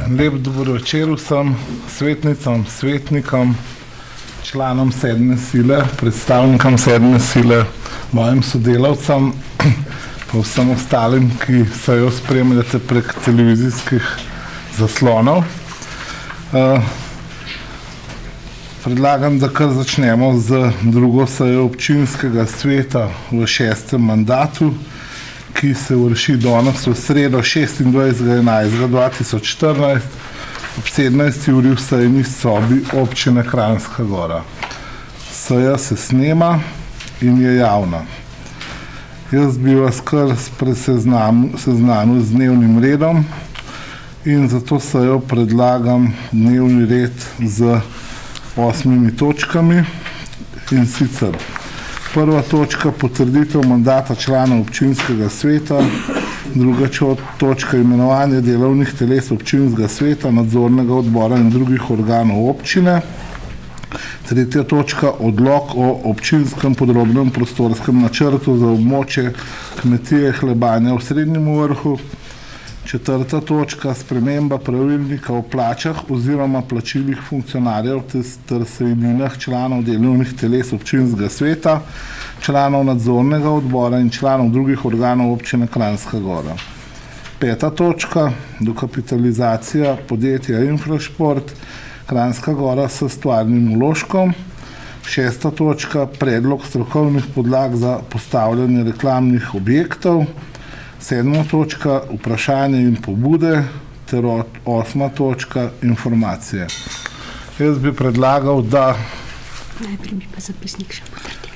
Lep dober večer vsem svetnicam, svetnikom, članom sedme sile, predstavnikom sedme sile, mojim sodelavcem, pa vsem ostalim, ki sejo spremljate prek televizijskih zaslonov. Predlagam, da kar začnemo z drugo sejo občinskega sveta v 6. mandatu, ki se vrši danes v sredo 26.11.2014 ob 17. uri v sejni sobi občine Kranjska Gora. Seja se snema in je javna. Jaz bi vas kar seznanil z dnevnim redom in zato sejo predlagam dnevni red z 8 točkami, in sicer prva točka potrditev mandata člana občinskega sveta, druga točka imenovanje delovnih teles občinskega sveta, nadzornega odbora in drugih organov občine, tretja točka odlok o občinskem podrobnem prostorskem načrtu za območje kmetije Hlebanja v Srednjem Vrhu, četrta točka sprememba pravilnika o plačah oziroma plačilih funkcionarjev ter sejninah članov delovnih teles občinskega sveta, članov nadzornega odbora in članov drugih organov občine Kranjska Gora. Peta točka dokapitalizacija podjetja Infrašport Kranjska Gora s stvarnim vložkom. Šesta točka predlog strokovnih podlag za postavljanje reklamnih objektov. Sedma točka vprašanje in pobude ter osma točka informacije. Jaz bi predlagal, da najprej bi pa zapisnik še potrdil.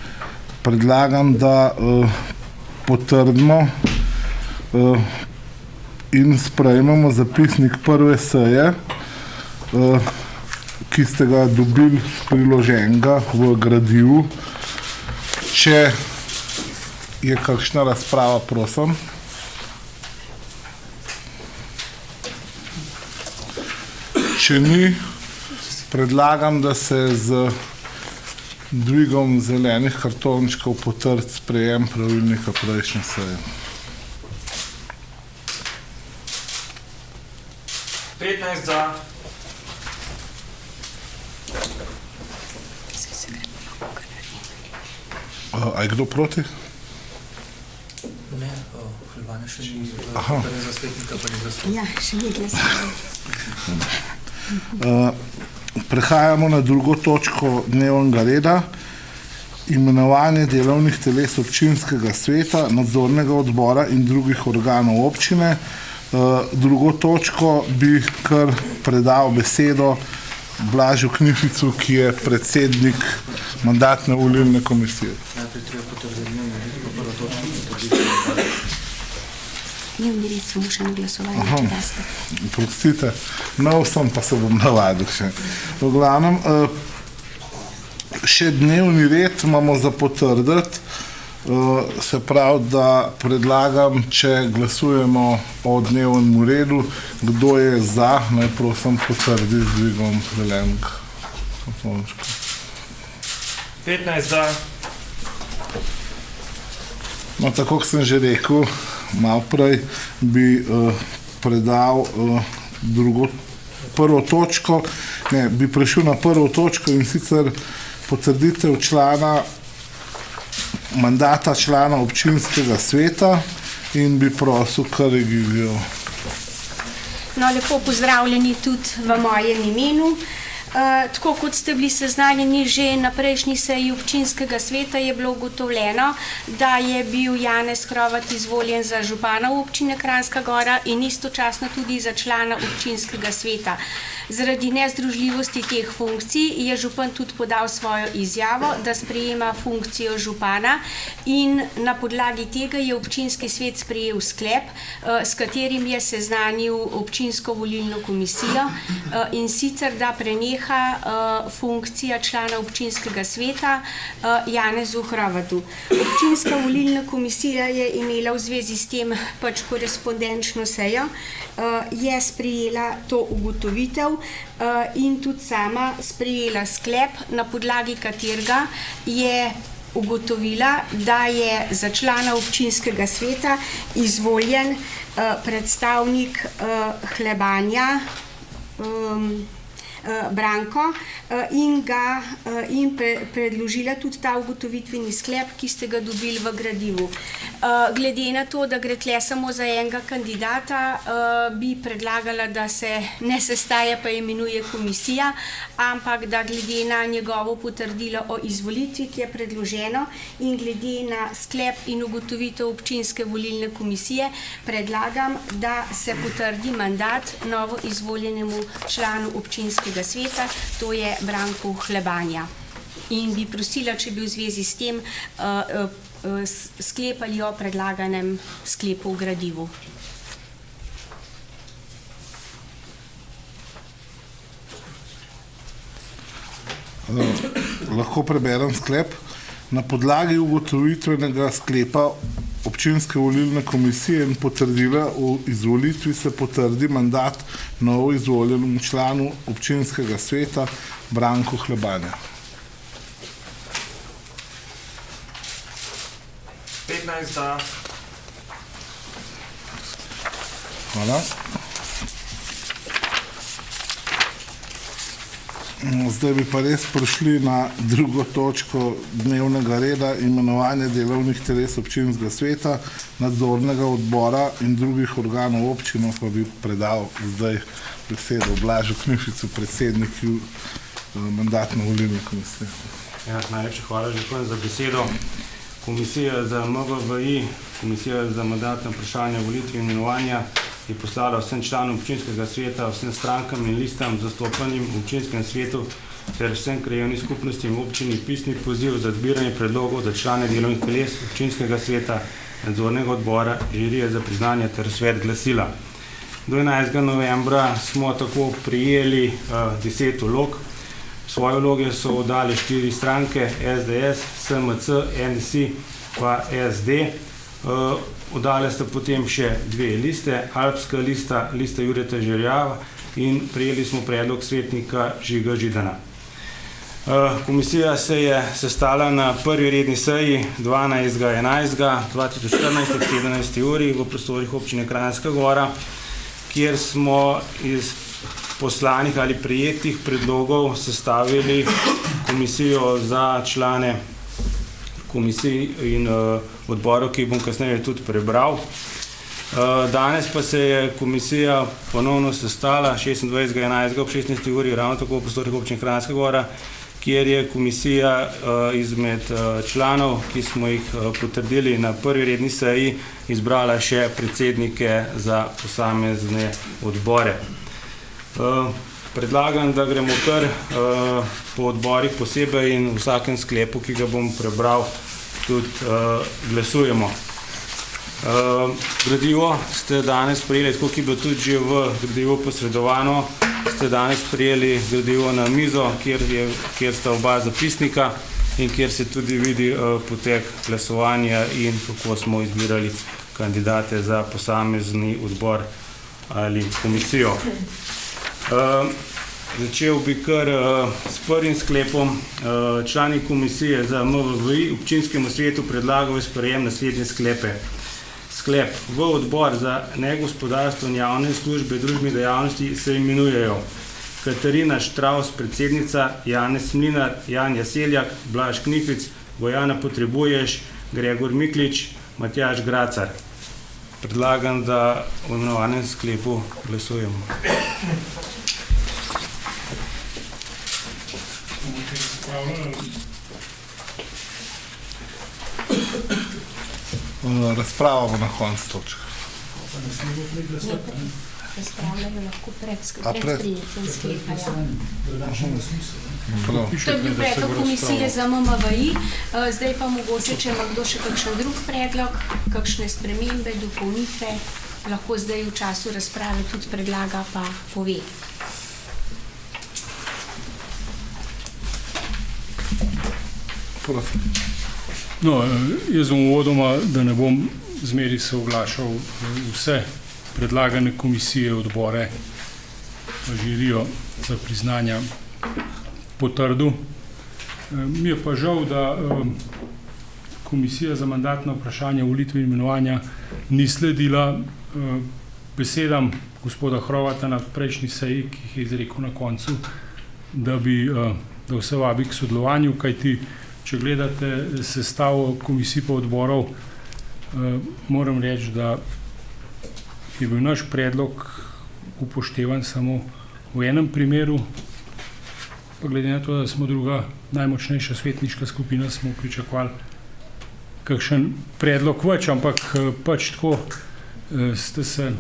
Predlagam, da potrdimo in sprejmemo zapisnik prve seje, ki ste ga dobili priloženega v gradivu. Če je kakšna razprava, prosim. Če ni, predlagam, da se z dvigom zelenih kartončkov potrdi sprejem pravilnika prejšnje seje. 15 za. A je kdo proti? Ne, Hlebanja še ni za svetnika, pa ni za svetnika. Ja, še ni glasovalo. Prehajamo na drugo točko dnevnega reda, imenovanje delovnih teles občinskega sveta, nadzornega odbora in drugih organov občine. Drugo točko bi kar predal besedo Blažu Knificu, ki je predsednik mandatne volilne komisije. Najprej treba potrditi dnevni red, pa prva točka potrditi. Dnevni red smo še na glasovanju. Prostite, nov sem, pa se bom navadil še. V glavnem, še dnevni red imamo za potrditi, se pravi, da predlagam, če glasujemo o dnevnem redu, kdo je za, naj prosim potrdi z dvigom zelenih kartončkov. 15 za. No, tako kot sem že rekel, malo prej bi predal prvo točko, bi prešel na prvo točko, in sicer potrditev mandata člana občinskega sveta, in bi prosil kar regijo. No, lepo pozdravljeni tudi v mojem imenu. Tako kot ste bili seznanjeni že na prejšnji seji občinskega sveta, je bilo ugotovljeno, da je bil Janez Hrovat izvoljen za župana občine Kranjska Gora in istočasno tudi za člana občinskega sveta. Zaradi nezdružljivosti teh funkcij je župan tudi podal svojo izjavo, da sprejema funkcijo župana, in na podlagi tega je občinski svet sprejel sklep, s katerim je seznanil občinsko volilno komisijo, in sicer da preneha funkcija člana občinskega sveta Janezu Hrovatu. Občinska volilna komisija je imela v zvezi s tem pač korespondenčno sejo, je sprejela to ugotovitev in tudi sama sprejela sklep, na podlagi katerega je ugotovila, da je za člana občinskega sveta izvoljen predstavnik Hlebanja Branko in predložila tudi ta ugotovitveni sklep, ki ste ga dobili v gradivu. Glede na to, da gre tle samo za enega kandidata, bi predlagala, da se ne sestaja pa imenuje komisija, ampak da glede na njegovo potrdilo o izvolitvi, ki je predloženo, in glede na sklep in ugotovitev občinske volilne komisije, predlagam, da se potrdi mandat novo izvoljenemu članu občinskega sveta, to je Branku Hlebanja. In bi prosila, če bi v zvezi s tem sklepali o predlaganem sklepu v gradivu. Lahko preberem sklep. Na podlagi ugotovitvenega sklepa občinske volilne komisije in potrdila o izvolitvi se potrdi mandat novo izvoljenemu članu občinskega sveta Branku Hlebanja. 15 za. Hvala. Zdaj bi pa res prišli na drugo točko dnevnega reda, imenovanje delovnih teles občinskega sveta, nadzornega odbora in drugih organov občine, pa bi predal zdaj besedo Blažu Knificu, predsedniku mandatno-volilne komisije. Ja, najlepša hvala že za besedo. Komisija za MVI, Komisija za mandatne vprašanja, volitve in imenovanja, je poslala vsem članom občinskega sveta, vsem strankam in listam zastopanim v občinskem svetu ter vsem krajevnim skupnostim v občini pisni poziv za zbiranje predlogov za člane delovnih teles občinskega sveta, nadzornega odbora, žirije za priznanje ter svet glasila. Do 11. novembra smo tako prijeli 10 vlog. Svoje vloge so oddali 4 stranke, SDS, SMC, NSI pa SD. Oddale sta potem še 2 liste, Alpska lista, lista Jureta Žerjava, in prejeli smo predlog svetnika Žiga Židana. Komisija se je sestala na prvi redni seji 12.11.2014 ob 17. uri v prostorih občine Kranjska Gora, kjer smo iz poslanih ali prijetih predlogov sestavili komisijo za člane komisij in odborov, ki bom kasneje tudi prebral. Danes pa se je komisija ponovno sestala 26.11. ob 16. uri, ravno tako v prostorih občine Kranjska Gora, kjer je komisija izmed članov, ki smo jih potrdili na prvi redni seji, izbrala še predsednike za posamezne odbore. Predlagam, da gremo kar po odborih posebej in v vsakem sklepu, ki ga bom prebral, tudi glasujemo. Gradivo ste danes prijeli, tako ki je bilo tudi že v gradivu posredovano, ste danes prijeli gradivo na mizo, kjer sta oba zapisnika in kjer se tudi vidi potek glasovanja in kako smo izbirali kandidate za posamezni odbor ali komisijo. Začel bi kar s prvim sklepom. Člani komisije za MVI občinskemu svetu predlagajo sprejem naslednje sklepe. Sklep: v odbor za negospodarstvo in javne službe družbenih dejavnosti se imenujejo Katarina Štravs, predsednica, Janez Mlinar, Janja Seljak, Blaž Knific, Bojana Potrebuješ, Gregor Miklič, Matjaž Gracar. Predlagam, da v imenovanem sklepu glasujemo. Razprava bo na koncu točka. Razpravljamo lahko pred sprejetjem sklepa. To je bil predlog komisije za MVI, zdaj pa mogoče, če ima kdo še kakšen drug predlog, kakšne spremembe, dopolnitve, lahko zdaj v času razprave tudi predlaga pa pove. No, jaz bom uvodoma, da ne bom zmeri se oglašal vse predlagane komisije, odbore, žirijo za priznanja potrdil. Mi je pa žal, da Komisija za mandatna vprašanja, volitve in imenovanja ni sledila besedam gospoda Hrovata na prejšnji seji, ki jih je izrekel na koncu, da vse vabi k sodelovanju, kajti če gledate sestavo komisij pa odborov, moram reči, da je bil naš predlog upoštevan samo v enem primeru, pa glede na to, da smo druga najmočnejša svetniška skupina, smo pričakovali kakšen predlog več, ampak pač tako ste se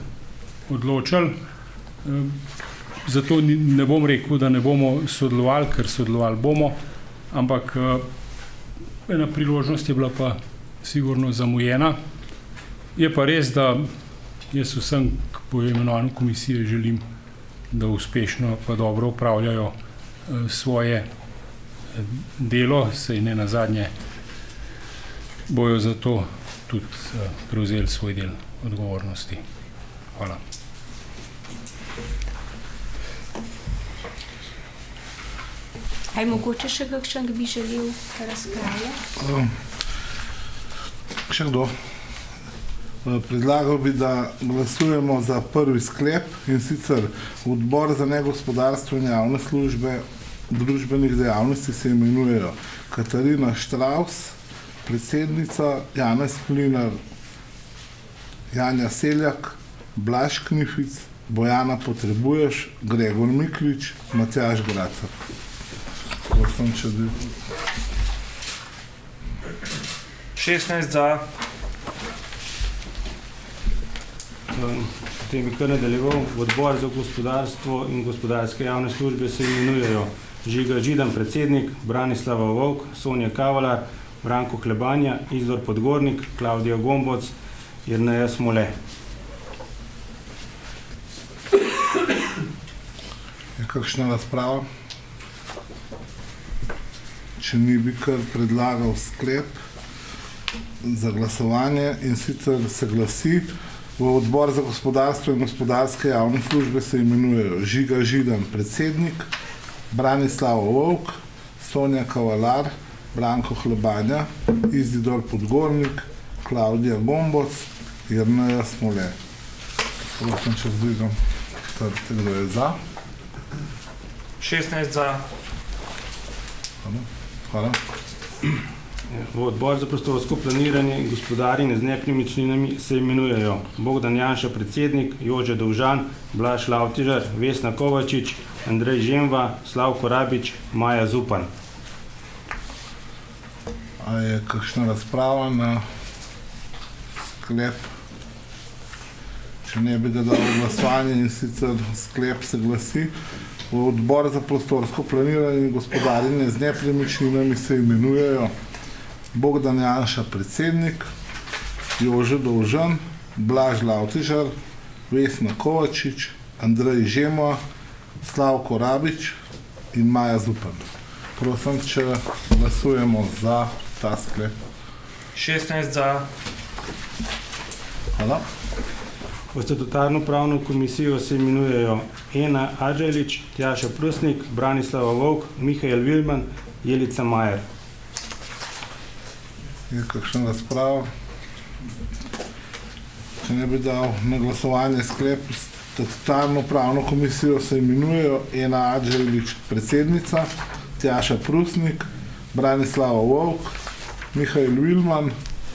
odločili. Zato ne bom rekel, da ne bomo sodelovali, ker sodelovali bomo, ampak ena priložnost je bila pa sigurno zamujena. Je pa res, da jaz vsem po imenovanju komisije želim, da uspešno pa dobro upravljajo svoje delo, saj ne nazadnje bojo za to tudi prevzeli svoj del odgovornosti. Hvala. Aj mogoče še kakšen bi želel razpravljati? Še kdo? Predlagal bi, da glasujemo za prvi sklep, in sicer odbor za negospodarstvo in javne službe družbenih dejavnosti se imenujejo Katarina Štravs, predsednica, Janez Klinar, Janja Seljak, Blaž Knific, Bojana Potrebuješ, Gregor Miklič, Matjaž Gracer. Prosim, če bi... 16 za. Potem bi kar nadaljeval. Odbor za gospodarstvo in gospodarske javne službe se imenujejo Žiga Židan, predsednik, Branislava Vovk, Sonja Kavalar, Branko Hlebanja, Izor Podgornik, Klavdija Gomboc, Jerneja Smole. Je kakšna razprava? Če ni, bi kar predlagal sklep za glasovanje, in sicer se glasi: v odbor za gospodarstvo in gospodarske javne službe se imenujejo Žiga Židan, predsednik, Branislava Vovk, Sonja Kavalar, Branko Hlebanja, Izidor Podgornik, Klavdija Gomboc, Jerneja Smole. Prosim, če zdvigam trte, kdo je za. 16 za. Hvala. V odbor za prostorsko planiranje in gospodarjenje z nepremičninami se imenujejo Bogdan Janša, predsednik, Jože Dovžan, Blaž Lavtižar, Vesna Kovačič, Andrej Žemva, Slavko Rabič, Maja Zupan. A je kakšna razprava na sklep? Če ne, bi ga dal v glasovanje, in sicer sklep se glasi: v odbor za prostorsko planiranje in gospodarjenje z nepremičninami se imenujejo Bogdan Janša, predsednik, Jože Dovžan, Blaž Lavtižar, Vesna Kovačič, Andrej Žemva, Slavko Rabič in Maja Zupan. Prosim, če glasujemo za ta sklep. 16 za. Hvala. V statutarno pravno komisijo se imenujejo Ena Adželič, Tjaša Prusnik, Branislava Vovk, Mihael Vilman, Jelica Majer. Je kakšna razprava? Če ne, bi dal na glasovanje sklep: statutarno pravno komisijo se imenujejo Ena Adželič, predsednica, Tjaša Prusnik, Branislava Vovk, Mihael Vilman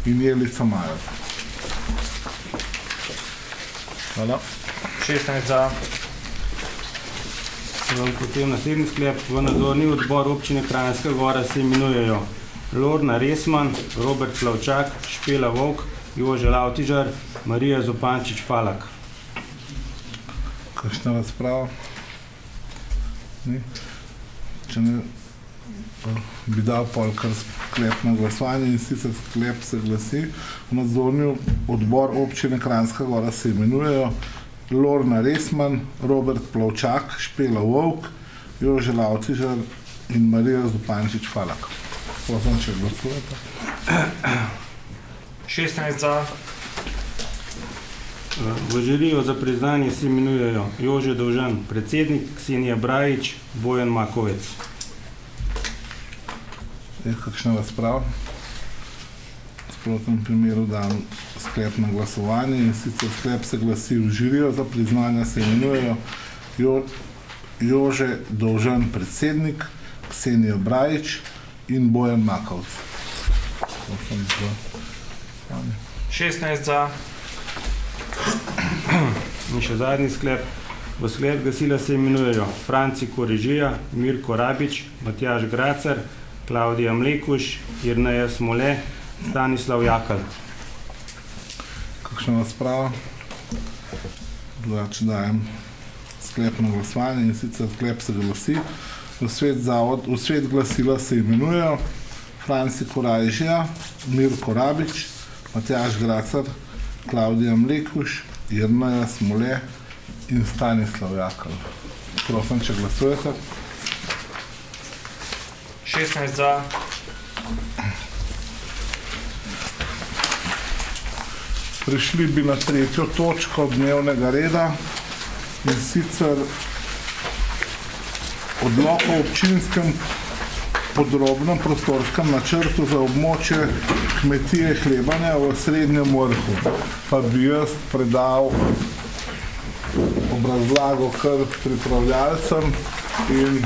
in Jelica Majer. Hvala. 16 za. Potem naslednji sklep: v nadzorni odbor občine Kranjska Gora se imenujejo Lorna Resman, Robert Plavčak, Špela Vovk, Jože Lavtižar, Marija Zupančič Falak. Kakšna razprava? Ni. Če ne, bi dal pol kar sklep na glasovanje, in sicer sklep se glasi: v nadzorni odbor občine Kranjska Gora se imenujejo Lorna Resman, Robert Plavčak, Špela Vovk, Jože Lavtižar in Marija Zupančič Falak. Prosim, če glasujete. 16 za. V žirijo za priznanje se imenujejo Jože Dovžan, predsednik, Ksenija Brajič, Bojan Makovec. Je kakšna razprava? v tem primeru dam sklep na glasovanje, in sicer sklep se glasi: v žirijo za priznanja se imenujejo Jože Dovžan predsednik, Ksenija Brajič in Bojan Makovec. 16 za. In še zadnji sklep. V sklep glasila se imenujejo Franci Korežija, Mirko Rabič, Matjaž Gracer, Klavdija Mlekuš, Jerneja Smole, Stanislav Jakl. Kakšna razprava? Drugače dajem sklep na glasovanje, in sicer sklep se glasi: v svet glasila se imenujejo Franci Korežija, Mirko Rabič, Matjaž Gracer, Klavdija Mlekuš, Jerneja Smole in Stanislav Jakl. Prosim, če glasujete. 16 za. Prišli bi na tretjo točko dnevnega reda, in sicer odlok o občinskem podrobnem prostorskem načrtu za območje kmetije Hlebanja v Srednjem Vrhu. Pa bi jaz predal obrazlago kar pripravljalcem in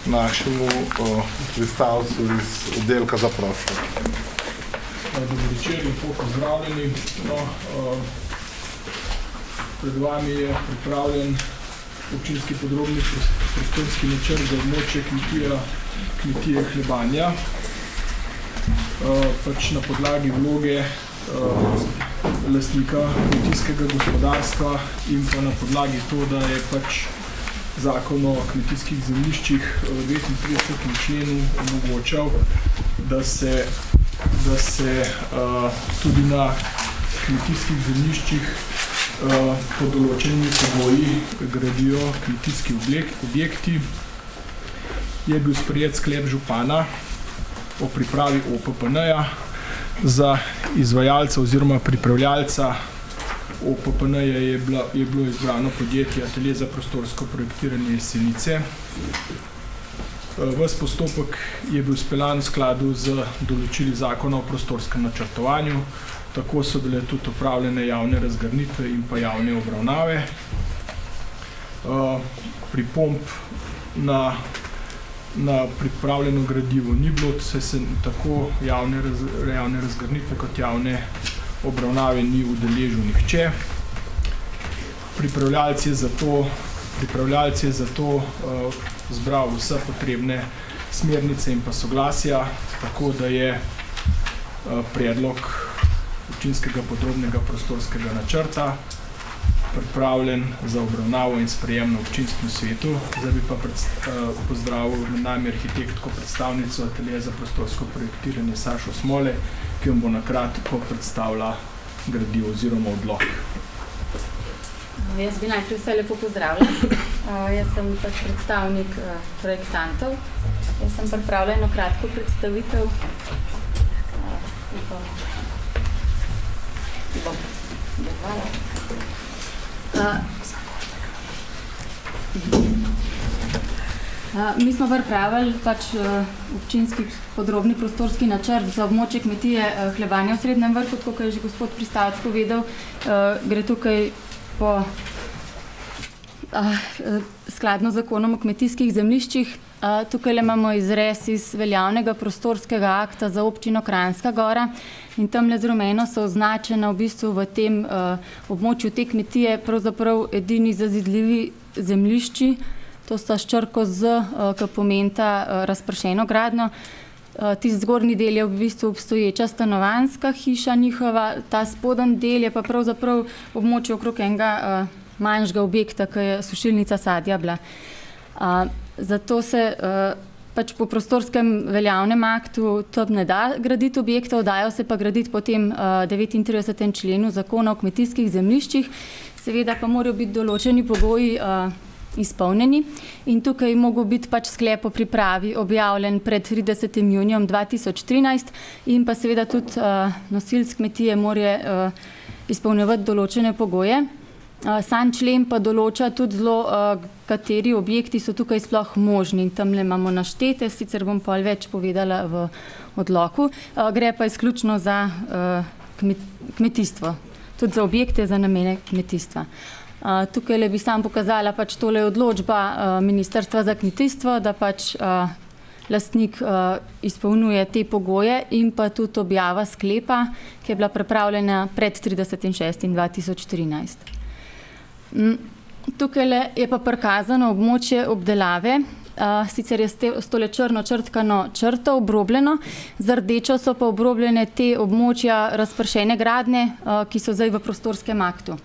našemu predstavcu iz oddelka za prostor. Dobro večer in pozdravljeni. Pred vami je pripravljen občinski podrobni prostorski načrt za območje kmetije Hlebanja. Pač na podlagi vloge lastnika kmetijskega gospodarstva in pa na podlagi to, da je pač Zakon o kmetijskih zemljiščih v 39. členu omogočal, da se tudi na kmetijskih zemljiščih pod določenimi pogoji gradijo kmetijski objekti. Je bil sprejet sklep župana o pripravi OPPN-ja za izvajalca oziroma pripravljalca OPPN-ja je bilo izbrano podjetje Atelje za prostorsko projektiranje Jesenice. Ves postopek je bil speljan v skladu z določili Zakona o prostorskem načrtovanju, tako so bile tudi opravljene javne razgrnitve in pa javne obravnave. Pripomb na pripravljeno gradivo ni bilo, se tako javne razgrnitve kot javne obravnave ni udeležil nihče. Pripravljalec je zato zbral vse potrebne smernice in pa soglasja, tako da je predlog občinskega podrobnega prostorskega načrta pripravljen za obravnavo in sprejem na občinskem svetu. Zdaj bi pa pozdravil med nami arhitektko predstavnico Atelje za prostorsko projektiranje Sašo Smole, ki vam bo na kratko predstavila gradivo oziroma odlok. Jaz bi najprej vse lepo pozdravila. Jaz sem pač predstavnik projektantov. Jaz sem pripravila eno kratko predstavitev. Mi smo pripravili pač občinski podrobni prostorski načrt za območje kmetije Hlebanja v Srednjem Vrhu, tako kot je že gospod Pristavec povedal, gre tukaj po skladno z Zakonom o kmetijskih zemljiščih. Tukaj imamo izrez iz veljavnega prostorskega akta za občino Kranjska Gora in tamle z rumeno so označena v bistvu v tem območju te kmetije pravzaprav edini zazidljivi zemljišči. To sta s črko Z, ki pomenita razpršeno gradnjo. Tisti zgornji del je v bistvu obstoječa stanovanjska hiša njihova, ta spodnji del je pa pravzaprav območje okrog enega manjšega objekta, ki je sušilnica sadja bila. Zato se pač po prostorskem veljavnem aktu tam ne da graditi objektov, dajo se pa graditi po tem 39. členu Zakona o kmetijskih zemljiščih. Seveda pa morajo biti določeni pogoji izpolnjeni in tukaj je mogel biti pač sklep o pripravi objavljen pred 30. junijem 2013 in pa seveda tudi nosilec kmetije mora izpolnjevati določene pogoje. Sam člen pa določa tudi zelo, kateri objekti so tukaj sploh možni. Tamle imamo naštete, sicer bom pol več povedala v odloku. Gre pa izključno za kmetijstvo, tudi za objekte za namene kmetijstva. Tukaj bi sam pokazala pač tole odločba Ministrstva za kmetijstvo, da pač lastnik izpolnjuje te pogoje in pa tudi objava sklepa, ki je bila pripravljena pred 30.6.2013. Tukaj je pa prikazano območje obdelave, sicer je s tole črno črtkano črto obrobljeno, z rdečo so pa obrobljene te območja razpršene gradnje, ki so zdaj v prostorskem aktu.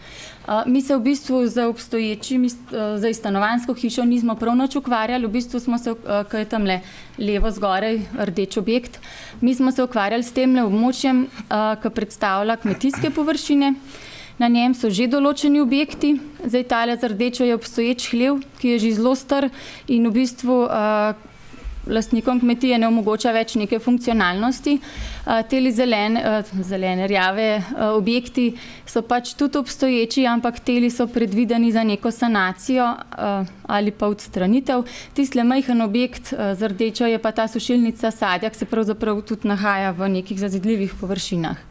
Mi se v bistvu z obstoječimi, zdaj stanovanjsko hišo nismo prav nič ukvarjali, v bistvu smo se, kaj je tamle levo zgoraj, rdeč objekt, mi smo se ukvarjali s temle območjem, ki predstavlja kmetijske površine. Na njem so že določeni objekti, zdaj tale z rdečo je obstoječ hlev, ki je že zelo star in v bistvu lastnikom kmetije ne omogoča več neke funkcionalnosti. Teli zelene rjave objekti so pač tudi obstoječi, ampak teli so predvideni za neko sanacijo ali pa odstranitev. Tisle majhen objekt z rdečo je pa ta sušilnica sadja, ki se pravzaprav tudi nahaja v nekih zazidljivih površinah.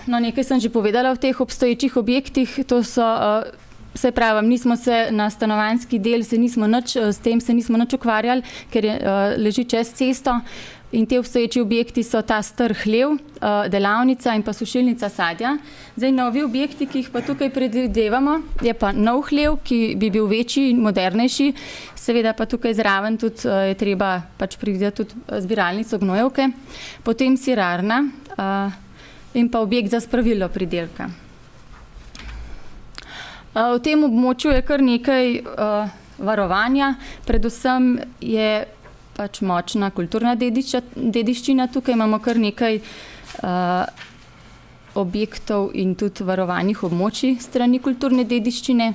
No, nekaj sem že povedala o teh obstoječih objektih, to so, se pravim, nismo se na stanovanjski del, s tem se nismo nič ukvarjali, ker leži čez cesto in te obstoječi objekti so ta star hlev, delavnica in pa sušilnica sadja. Zdaj, novi objekti, ki jih pa tukaj predvidevamo, je pa nov hlev, ki bi bil večji in modernejši, seveda pa tukaj zraven tudi je treba pač predvideti tudi zbiralnico gnojevke, potem sirarna, in pa objekt za spravilo pridelka. V tem območju je kar nekaj varovanja, predvsem je pač močna kulturna dediščina, tukaj imamo kar nekaj objektov in tudi varovanih območij strani kulturne dediščine.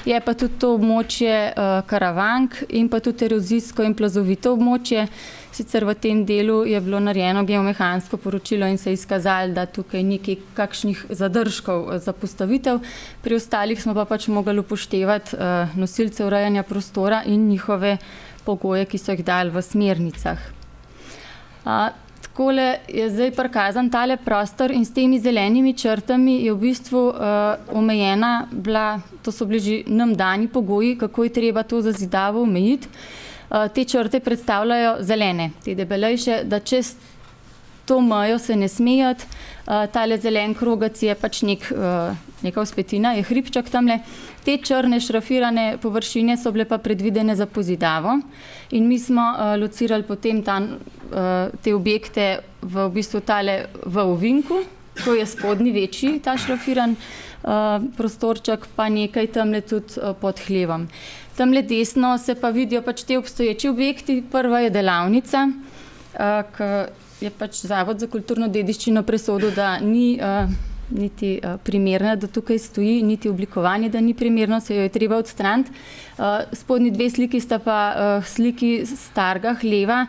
Je pa tudi to območje Karavank in pa tudi erozijsko in plazovito območje. Sicer v tem delu je bilo narejeno geomehansko poročilo in se je izkazalo, da tukaj ni kakšnih zadržkov za postavitev. Pri ostalih smo pa pač mogli upoštevati nosilce urejanja prostora in njihove pogoje, ki so jih dali v smernicah. Takole je zdaj prikazan tale prostor in s temi zelenimi črtami je v bistvu omejena bila, to so bili že nam dani pogoji, kako je treba to zazidavo omejiti. Te črte predstavljajo zelene, te debelejše, da čez to mejo se ne smejati. Tale zelen krogac je pač neka vzpetina, je hribček tamle. Te črne šrafirane površine so bile pa predvidene za pozidavo in mi smo locirali potem te objekte v bistvu tale v ovinku, to je spodnji večji, ta šrafiran prostorček, pa nekaj tamle tudi pod hlevom. Tamle desno se pa vidijo pač te obstoječi objekti. Prva je delavnica, ki je pač Zavod za kulturno dediščino presodil, da ni niti primerna, da tukaj stoji, niti oblikovanje, da ni primerno, se jo je treba odstraniti. Spodnji dve sliki sta pa sliki starega hleva,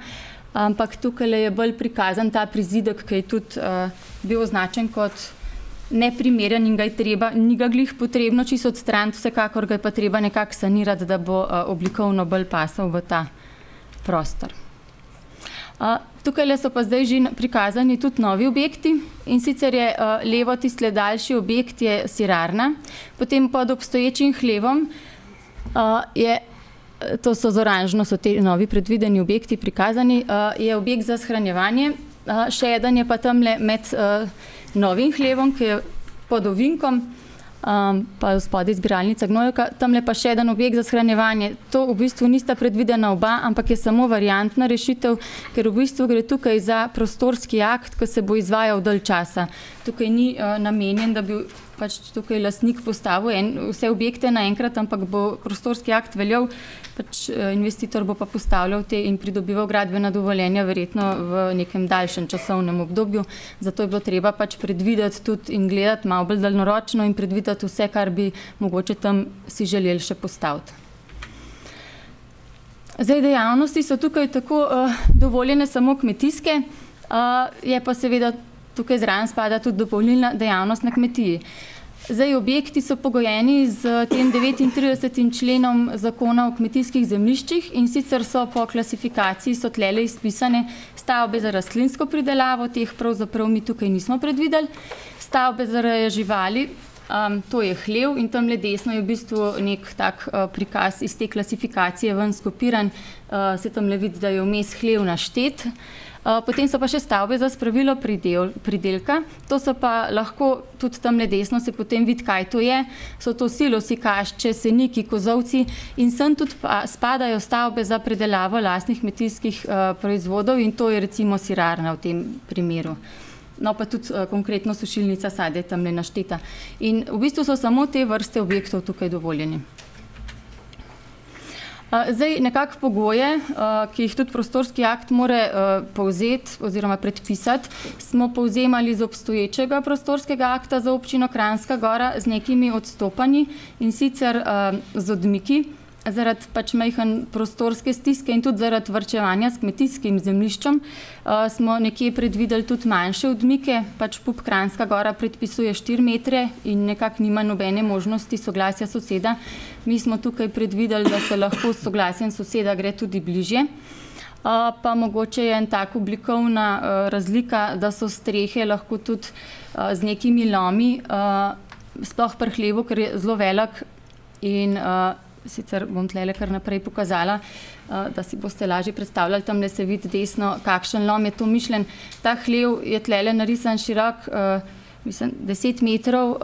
ampak tukaj je bolj prikazan ta prizidek, ki je tudi bil označen kot neprimeren in ga je treba, ni ga glih potrebno čisto odstraniti, vsekakor ga je pa treba nekako sanirati, da bo oblikovno bolj pasal v ta prostor. Tukaj so pa zdaj že prikazani tudi novi objekti in sicer je levo tistle daljši objekt je sirarna, potem pod obstoječim hlevom to so z oranžno, so te novi predvideni objekti prikazani, je objekt za shranjevanje, še eden je pa tamle med novim hlevom, ki je pod ovinkom, pa spodaj zbiralnica gnojevka, tamle pa še eden objekt za shranjevanje. To v bistvu nista predvidena oba, ampak je samo variantna rešitev, ker v bistvu gre tukaj za prostorski akt, ki se bo izvajal dalj časa. Tukaj ni namenjen, da bi pač tukaj lastnik postavil vse objekte naenkrat, ampak bo prostorski akt veljal, pač investitor bo pa postavljal te in pridobival gradbena dovoljenja verjetno v nekem daljšem časovnem obdobju. Zato je bilo treba pač predvideti tudi in gledati malo bolj daljnoročno in predvideti vse, kar bi mogoče tam si želeli še postaviti. Zdaj, dejavnosti so tukaj tako dovoljene samo kmetijske, je pa seveda tukaj zraven spada tudi dopolnilna dejavnost na kmetiji. Zdaj, objekti so pogojeni z tem 39. členom Zakona o kmetijskih zemljiščih in sicer so po klasifikaciji so tlele izpisane stavbe za rastlinsko pridelavo, teh pravzaprav mi tukaj nismo predvideli, stavbe za rejo živali, to je hlev in tamle desno je v bistvu nek tak prikaz iz te klasifikacije ven skopiran, se tamle vidi, da je vmes hlev naštet. Potem so pa še stavbe za spravilo pridelka, to so pa lahko tudi tamle desno se potem vidi, kaj to je. So to silosi, kašče, seniki, kozovci in sem tudi spadajo stavbe za predelavo lastnih kmetijskih proizvodov in to je recimo sirarna v tem primeru. No pa tudi konkretno sušilnica sadja je tamle našteta. In v bistvu so samo te vrste objektov tukaj dovoljeni. Zdaj, nekako pogoje, ki jih tudi prostorski akt mora povzeti oziroma predpisati, smo povzemali z obstoječega prostorskega akta za občino Kranjska Gora z nekimi odstopanji in sicer z odmiki, zaradi pač majhen prostorske stiske in tudi zaradi varčevanja s kmetijskim zemljiščem smo nekje predvideli tudi manjše odmike, pač PUP Kranjska Gora predpisuje 4 metre in nekako nima nobene možnosti soglasja soseda. Mi smo tukaj predvideli, da se lahko s soglasjem soseda gre tudi bližje. Pa mogoče je en tak oblikovna razlika, da so strehe lahko tudi z nekimi lomi, sploh pri hlevu, ker je zelo velik in sicer bom tlele kar naprej pokazala, da si boste lažje predstavljali, tamle se vidi desno, kakšen lom je to mišljen. Ta hlev je tlele narisan širok, mislim, 10 metrov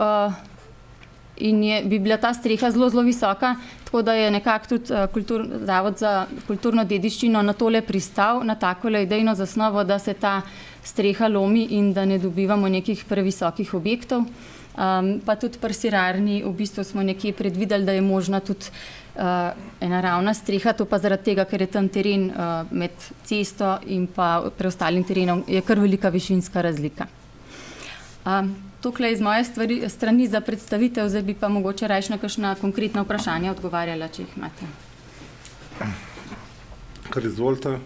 in bi bila ta streha zelo, zelo visoka, tako da je nekako tudi Zavod za kulturno dediščino na tole pristal, na takole idejno zasnovo, da se ta streha lomi in da ne dobivamo nekih previsokih objektov. Pa tudi pri sirarni v bistvu smo nekje predvideli, da je možna tudi ena ravna streha, to pa zaradi tega, ker je tam teren med cesto in pa preostalim terenom, je kar velika višinska razlika. Tukaj iz moje strani za predstavitev, zdaj bi pa mogoče rajš na kakšna konkretna vprašanja odgovarjala, če jih imate. Kar izvolite,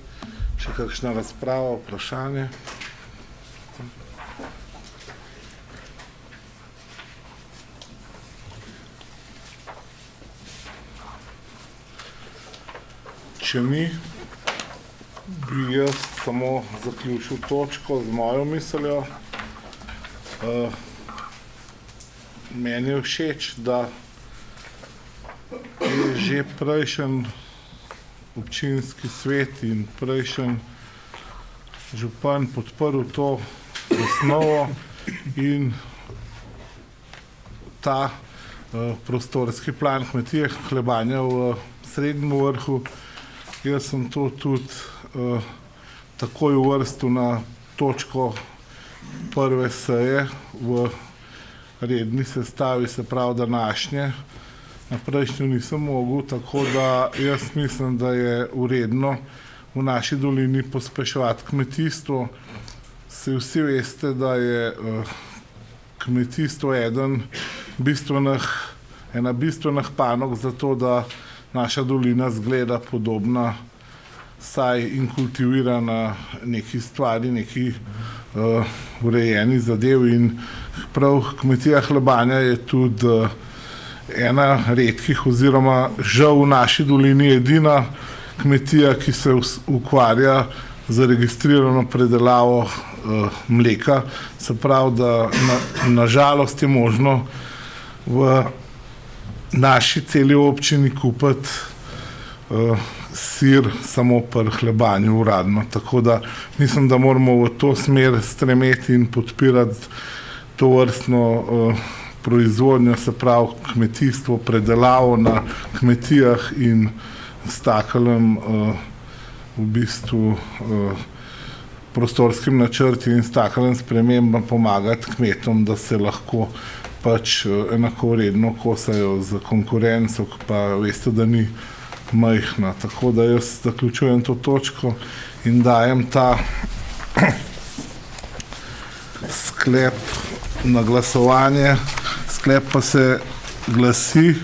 še kakšna razprava, vprašanje? Če ni, bi jaz samo zaključil točko z mojo miseljo. Meni je všeč, da je že prejšnji občinski svet in prejšnji župan podprl to osnovo in ta prostorski plan kmetije Hlebanja v Srednjem Vrhu. Jaz sem to tudi takoj uvrstil na točko prve seje v redni sestavi, se pravi današnje. Na prejšnjo nisem mogel, tako da jaz mislim, da je vredno v naši dolini pospeševati kmetijstvo. Se vsi veste, da je kmetijstvo ena bistvenih panog za to, da naša dolina zgleda podobna, saj in kultivirana neki stvari, neki urejeni zadev in prav kmetija Hlebanja je tudi ena redkih oziroma žal v naši dolini edina kmetija, ki se ukvarja z registrirano predelavo mleka. Se pravi, da nažalost je možno v naši celi občini kupiti sir samo pri Hlebanju uradno. Tako da mislim, da moramo v to smer stremeti in podpirati to vrstno proizvodnjo, se pravi kmetijstvo, predelavo na kmetijah in s takelem v bistvu prostorskim načrti in s takelem spremembam pomagati kmetom, da se lahko pač enakovredno kosajo z konkurenco, pa veste, da ni majhna. Tako da jaz zaključujem to točko in dajem ta sklep na glasovanje. Sklep pa se glasi: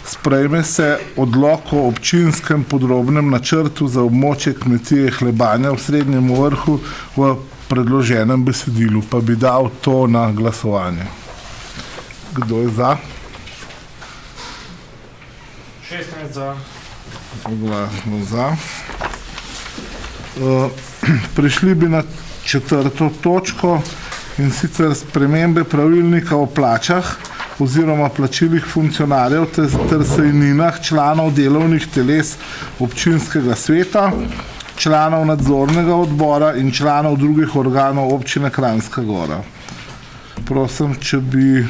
sprejme se odlok o občinskem podrobnem načrtu za območje kmetije Hlebanja v Srednjem Vrhu v predloženem besedilu. Pa bi dal to na glasovanje. Kdo je za? 16 za. Glasno za. Prišli bi na 4. točko, in sicer spremembe pravilnika o plačah oziroma plačilih funkcionarjev ter sejninah članov delovnih teles občinskega sveta, članov nadzornega odbora in članov drugih organov občine Kranjska Gora. Prosim, če bi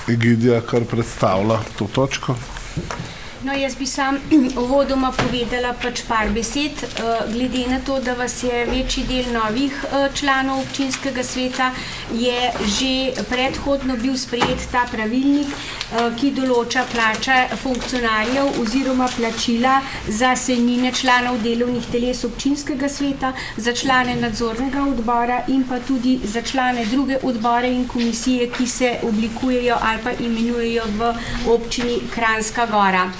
Egidija kar predstavila to točko. No, jaz bi sam uvodoma povedala pač par besed, glede na to, da vas je večji del novih članov občinskega sveta, je že predhodno bil sprejet ta pravilnik, ki določa plače funkcionarjev oziroma plačila za sejnine članov delovnih teles občinskega sveta, za člane nadzornega odbora in pa tudi za člane druge odbore in komisije, ki se oblikujejo ali pa imenujejo v občini Kranjska Gora.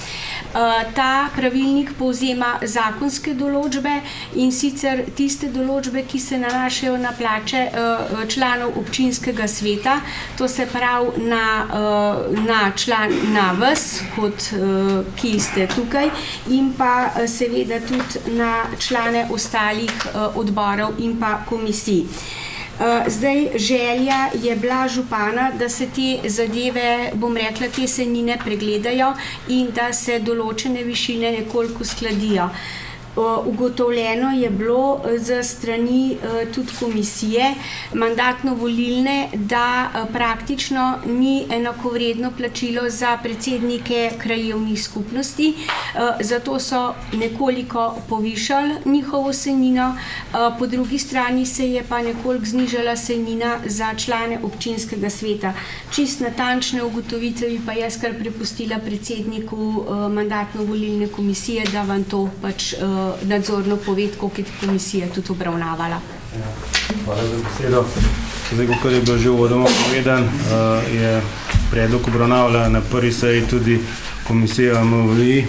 Ta pravilnik povzema zakonske določbe, in sicer tiste določbe, ki se nanašajo na plače članov občinskega sveta, to se pravi na vas, kot ki ste tukaj, in pa seveda tudi na člane ostalih odborov in pa komisij. Zdaj, želja je bila župana, da se te zadeve, bom rekla, te sejnine pregledajo in da se določene višine nekoliko skladijo. Ugotovljeno je bilo z strani tudi komisije mandatno-volilne, da praktično ni enakovredno plačilo za predsednike krajevnih skupnosti, zato so nekoliko povišali njihovo sejnino, po drugi strani se je pa nekoliko znižala sejnina za člane občinskega sveta. Čist natančne ugotovitve bi pa jaz kar prepustila predsedniku mandatno-volilne komisije, da vam to pač nadzorno poved, koliko je komisija tudi obravnavala. Hvala za besedo. Zdaj, kot je bilo že uvodoma povedan, je predlog obravnavala na prvi seji tudi komisija MVI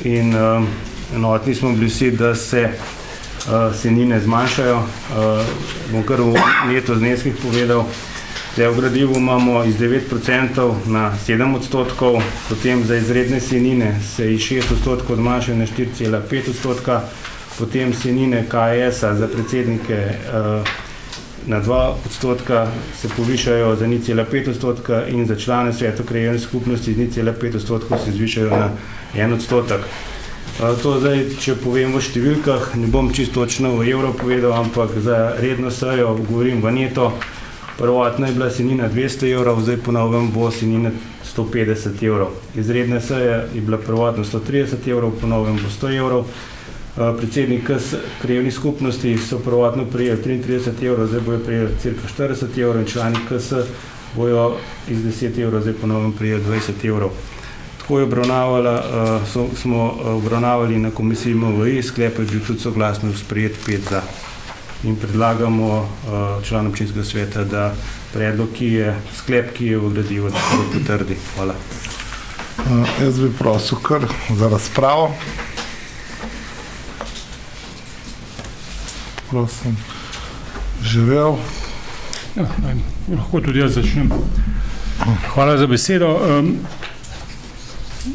in enotni smo bili vsi, da se sejnine zmanjšajo. Bom kar v neto zneskih povedal. Zdaj, v gradivu imamo iz 9% na 7%, potem za izredne sejnine se iz 6% zmanjšajo na 4,5%, potem sejnine KS-a za predsednike na 2% se povišajo za 0,5% in za člane sveta krajevne skupnosti z 0,5% se zvišajo na 1%. To zdaj, če povem v številkah, ne bom čisto točno v evro povedal, ampak za redno sejo govorim v neto. Prvotno je bila sejnina 200 evrov, zdaj po novem bo sejnina 150 evrov. Izredna seja je bila prvotno 130 evrov, po novem bo 100 evrov. Predsednik krajevnih skupnosti so prvotno prijeli 33 evrov, zdaj bojo prijeli cirka 40 evrov in člani KS bojo iz 10 evrov, zdaj po novem prijeli 20 evrov. Tako je smo obravnavali na komisiji MVI, sklep je bil tudi soglasno sprejet 5 za. In predlagamo članom občinskega sveta, da predlog, sklep, ki je v gradivu, da se potrdi. Hvala. Jaz bi prosil kar za razpravo. Prosim, Živel. Ja, lahko tudi jaz začnem. Hvala za besedo.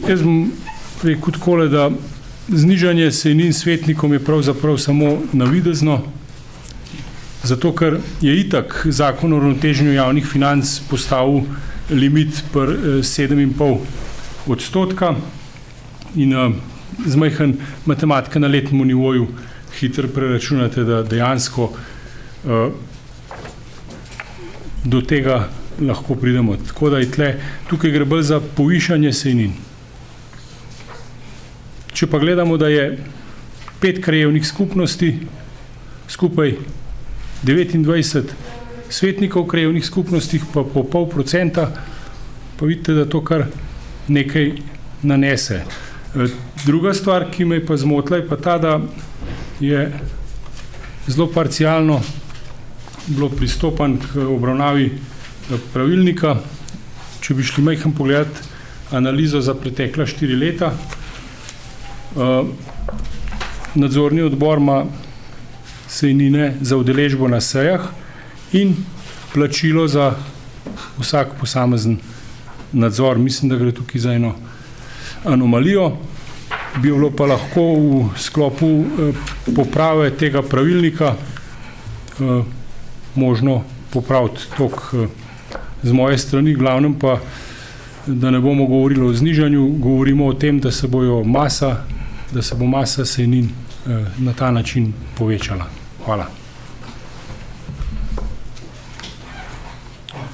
Jaz bom rekel takole, da znižanje sejnin svetnikom je pravzaprav samo navidezno, zato ker je itak zakon o uravnoteženju javnih financ postavil limit pri 7,5% in z majhen matematika na letnem nivoju hitro preračunate, da dejansko do tega lahko pridemo. Tako da je tukaj gre bolj za povišanje sejnin. Če pa gledamo, da je 5 krajevnih skupnosti, skupaj 29 svetnikov v krajevnih skupnostih, pa po 0,5%, pa vidite, da to kar nekaj nanese. Druga stvar, ki me je pa zmotila, je pa ta, da je zelo parcialno bilo pristopan k obravnavi pravilnika. Če bi šli majhen pogledati analizo za pretekla 4 leta, nadzorni odbor ima sejnine za udeležbo na sejah in plačilo za vsak posamezen nadzor. Mislim, da gre tukaj za eno anomalijo. Bi bilo pa lahko v sklopu poprave tega pravilnika možno popraviti toliko z moje strani, glavnem pa, da ne bomo govorili o znižanju, govorimo o tem, da se bo masa sejnin na ta način povečala. Hvala.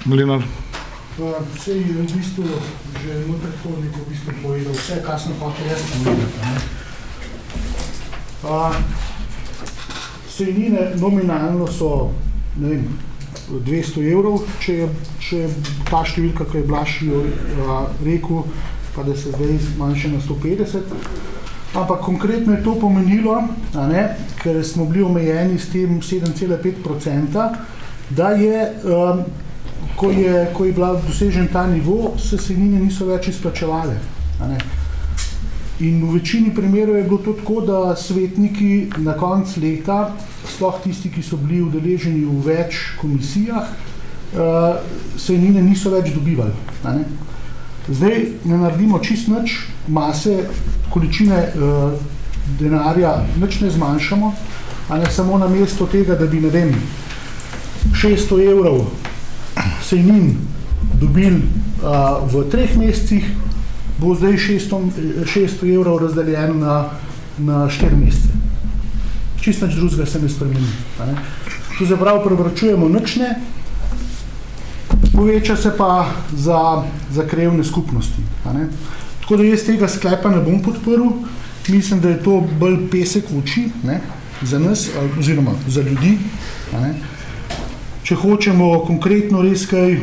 Mlinar. Sej v bistvu že moj predhodnik v bistvu povedal vse, kar sem hotel jaz povedati. Sejnine nominalno so, ne vem, 200 evrov, če je ta številka, ki je Blaž rekel, pa da se zdaj zmanjša na 150. Ampak konkretno je to pomenilo, ker smo bili omejeni s tem 7,5%, da je, ko je bila dosežen ta nivo, se sejnine niso več izplačevale. In v večini primerov je bilo to tako, da svetniki na koncu leta, sploh tisti, ki so bili udeleženi v več komisijah, sejnine niso več dobivali. Zdaj ne naredimo čist nič, mase, količine denarja nič ne zmanjšamo, samo na mesto tega, da bi, ne vem, 600 evrov sejnin dobili v 3 mesecih, bo zdaj 600 evrov razdeljeno na 4 mesece. Čist nič drugega se ne spremeni. To se pravi, prevračujemo nič ne, poveča se pa za krajevne skupnosti. Tako da jaz tega sklepa ne bom podprl. Mislim, da je to bolj pesek v oči za nas, oziroma za ljudi. Če hočemo konkretno res kaj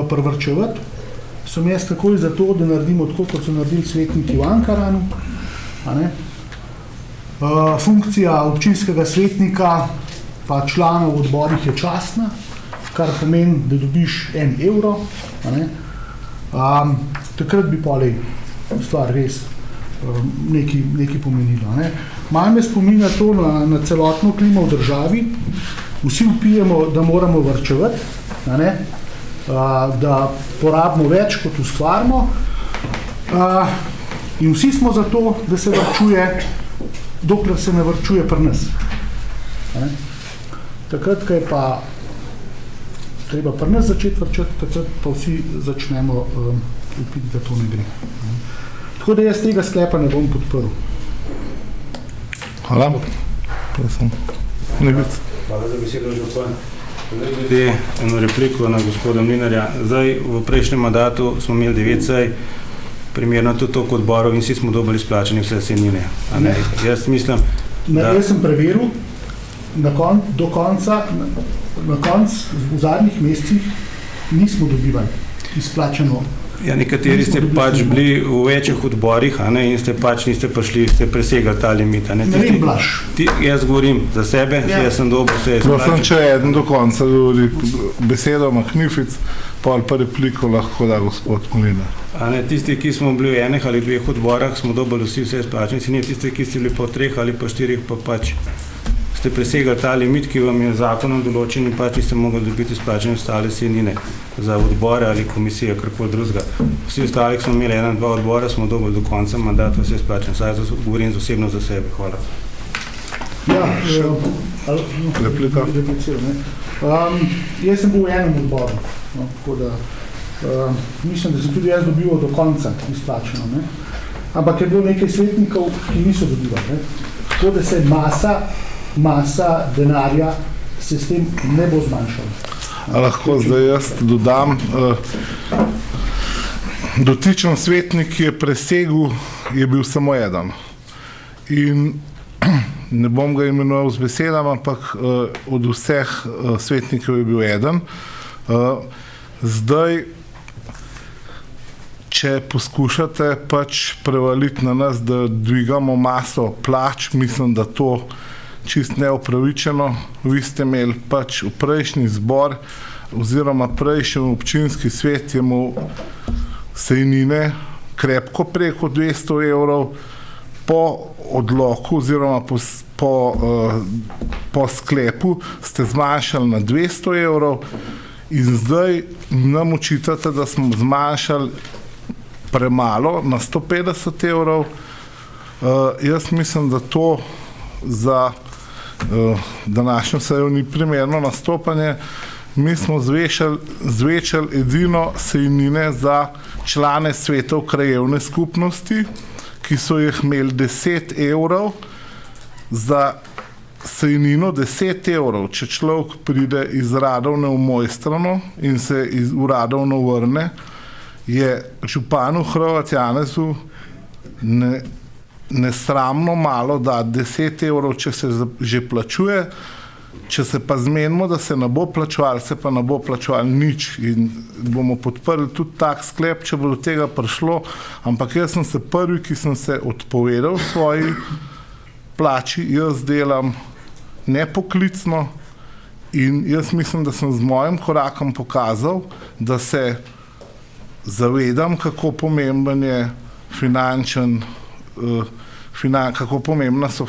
prevrčevati, sem jaz takoj za to, da naredimo tako, kot so naredili svetniki v Ankaranu. Funkcija občinskega svetnika pa člana v odborih je častna, kar pomeni, da dobiš 1 evro. Takrat bi pa stvar res nekaj pomenilo. Malo me spominja to na celotno klimo v državi. Vsi vpijemo, da moramo varčevati, da porabimo več, kot ustvarimo. In vsi smo za to, da se varčuje, dokler se ne varčuje pri nas. Takrat, ko je pa treba pri nas začeti varčati, takrat pa vsi začnemo upiti, da to ne gre. Tako da jaz tega sklepa ne bom podprl. Hvala. Prosim. Nevic. Hvala za besedo, župan. Zdaj eno repliko na gospoda Mlinarja. Zdaj, v prejšnjem mandatu smo imeli 9 sej, primerno tudi toliko odborov in vsi smo dobili izplačani vse sejnine. Jaz mislim, da... Jaz sem preveril, do konca, v zadnjih mesecih nismo dobivali izplačano. Ja, nekateri ste pač bili v večjih odborih in ste pač niste prišli, ste presegali ta limit. Ne vem, Blaž. Jaz govorim za sebe, jaz sem dobil vse izplačano. Prosim, če eden do konca govori besedo Mahnific, pol pa repliko lahko da gospod Mlinar. Tisti, ki smo bili v enih ali 2 odborah, smo dobili vsi vse izplačani, si ne tisti, ki ste bili po 3 ali po 4, pa pač ste presegali ta limit, ki vam je zakonom določen in pač niste mogli dobiti izplačene ostale sejnine za odbore ali komisije, karkoli drugega. Vsi ostali smo imeli 1-2 odbora, smo dobili do konca mandata vse izplačene. Saj govorim osebno za sebe. Hvala. Ja, replika. Jaz sem bil v enem odboru, tako da mislim, da sem tudi jaz dobival do konca izplačeno. Ampak je bilo nekaj svetnikov, ki niso dobivali. Tako da se masa denarja se s tem ne bo zmanjšala. Lahko zdaj jaz dodam, dotičen svetnik, ki je presegel, je bil samo eden. In ne bom ga imenoval z besedami, ampak od vseh svetnikov je bil eden. Zdaj, če poskušate pač prevaliti na nas, da dvigamo maso plač, mislim, da to čist neupravičeno. Vi ste imeli pač v prejšnji zbor oziroma prejšnji občinski svet je imel sejnine krepko preko 200 evrov, po odloku oziroma po sklepu ste zmanjšali na 200 evrov In zdaj nam očitate, da smo zmanjšali premalo na 150 evrov. Jaz mislim, da to za današnjo sejo ni primerno nastopanje. Mi smo zvečali edino sejnine za člane svetov krajevne skupnosti, ki so jih imeli 10 evrov, za sejnino 10 evrov, če človek pride iz Radovne v Mojstrano in se v Radovno vrne, je županu Hrovat Janezu nesramno malo dati 10 evrov, če se že plačuje. Če se pa zmenimo, da se ne bo plačevali, se pa ne bo plačevali nič in bomo podprli tudi tak sklep, če bo do tega prišlo, ampak jaz sem se prvi, ki sem se odpovedal svoji plači, jaz delam nepoklicno in jaz mislim, da sem z mojim korakom pokazal, da se zavedam, kako pomemben je kako pomembna so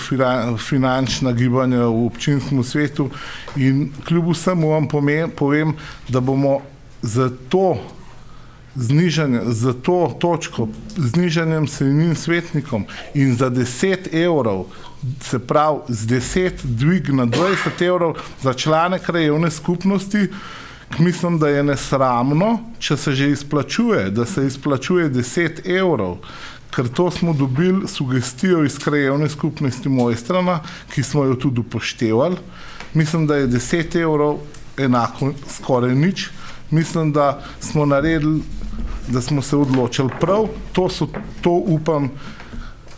finančna gibanja v občinskem svetu in kljub vsemu vam povem, da bomo za to točko, znižanjem sejnin svetnikom in za 10 evrov, se pravi z 10 dvig na 20 evrov za člane krajevne skupnosti, mislim, da je nesramno, če se že izplačuje, da se izplačuje 10 evrov, ker to smo dobili sugestijo iz krajevne skupnosti Mojstrana, ki smo jo tudi upoštevali. Mislim, da je 10 evrov enako skoraj nič. Mislim, da smo naredili, da smo se odločili prav. To upam,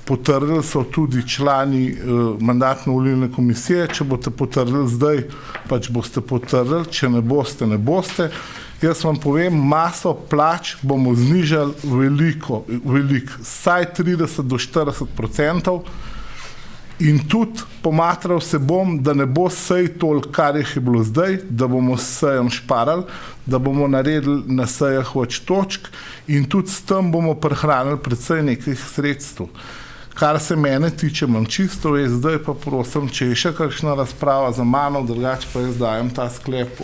potrdili so tudi člani mandatno-volilne komisije. Če boste potrdili zdaj, pač boste potrdili, če ne boste, ne boste. Jaz vam povem, maso plač bomo znižali veliko, saj 30 do 40% in tudi pomatral se bom, da ne bo sej toliko, kar je bilo zdaj, da bomo s sejem šparali, da bomo naredili na sejah več točk in tudi s tem bomo prihranili predvsej nekih sredstev. Kar se mene tiče, imam čisto vest, zdaj pa prosim, če je še kakšna razprava za mano, drugače pa jaz dajem ta sklep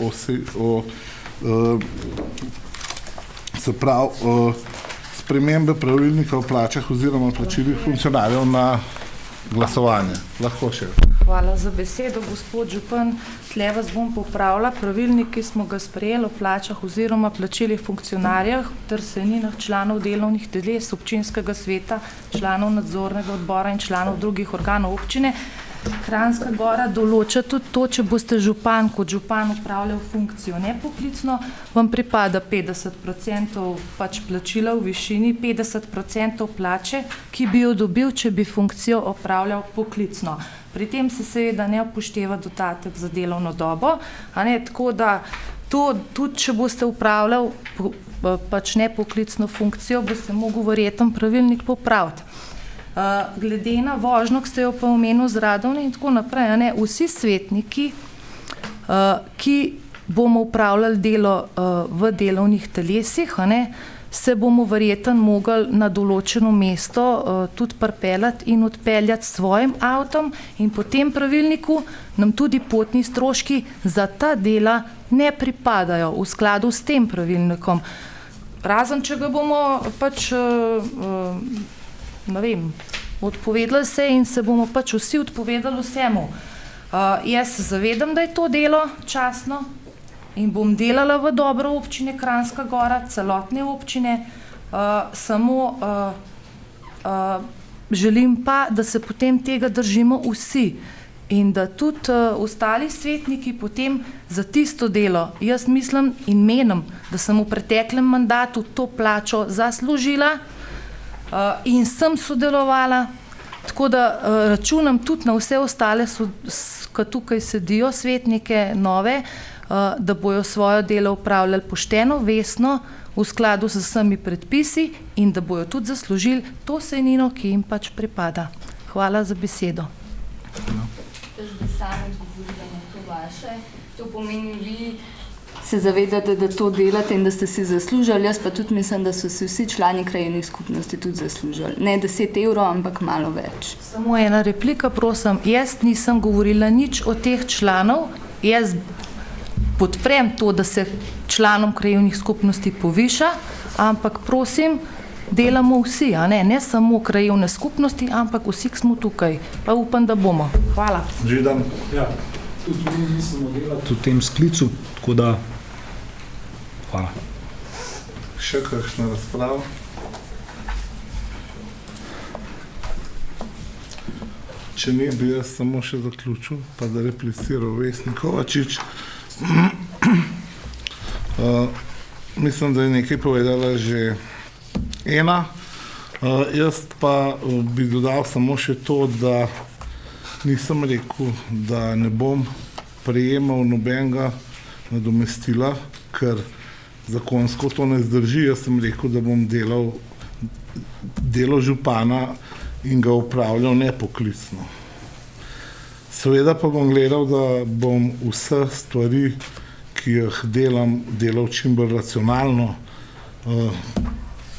se pravi spremembe pravilnika o plačah oziroma plačilih funkcionarjev na glasovanje. Lahko še. Hvala za besedo, gospod župan. Tle vas bom popravila. Pravilnik, ki smo ga sprejeli o plačah oziroma plačilih funkcionarjev ter sejninah članov delovnih teles občinskega sveta, članov nadzornega odbora in članov drugih organov občine, Kranjska Gora določa tudi to, če boste župan kot župan upravljal funkcijo nepoklicno, vam pripada 50% pač plačila v višini 50% plače, ki bi jo dobil, če bi funkcijo opravljal poklicno. Pri tem se seveda ne upošteva dodatek za delovno dobo, tako da to tudi, če boste upravljal pač nepoklicno funkcijo, boste mogli verjetno pravilnik popraviti. Glede na vožnjo, ki ste jo pa omenil z Radovne in tako naprej, vsi svetniki, ki bomo upravljali delo v delovnih telesih, se bomo verjetno mogli na določeno mesto tudi pripeljati in odpeljati s svojim avtom in po tem pravilniku nam tudi potni stroški za ta dela ne pripadajo v skladu s tem pravilnikom. Razen, če ga bomo pač ne vem, odpovedali se in se bomo pač vsi odpovedali vsemu. Jaz se zavedam, da je to delo častno in bom delala v dobro občine Kranjska Gora, celotne občine, samo želim pa, da se potem tega držimo vsi in da tudi ostali svetniki potem za tisto delo, jaz mislim in menim, da sem v preteklem mandatu to plačo zaslužila in sem sodelovala, tako da računam tudi na vse ostale, ki tukaj sedijo, svetnike nove, da bojo svojo delo upravljali pošteno, vestno, v skladu z vsemi predpisi in da bojo tudi zaslužili to sejnino, ki jim pač pripada. Hvala za besedo. To pomeni, vi se zavedate, da to delate in da ste si zaslužili, jaz pa tudi mislim, da so si vsi člani krajevnih skupnosti tudi zaslužili. Ne 10 evrov, ampak malo več. Samo ena replika, prosim. Jaz nisem govorila nič o teh članov. Jaz podprem to, da se članom krajevnih skupnosti poviša, ampak prosim, delamo vsi, a ne samo krajevne skupnosti, ampak vsi, ki smo tukaj. Pa upam, da bomo. Hvala. Židan. Ja, tudi mi mislimo delati v tem sklicu, tako da hvala. Še kakšna razprava? Če ne, bi jaz samo še zaključil, pa da repliciral Vesni Kovačič. Mislim, da je nekaj povedala že Ena. Jaz pa bi dodal samo še to, da nisem rekel, da ne bom prejemal nobenega nadomestila, ker zakonsko to ne zdrži. Jaz sem rekel, da bom delo župana in ga upravljal nepoklicno. Seveda pa bom gledal, da bom vse stvari, ki jih delam, delal čim bolj racionalno.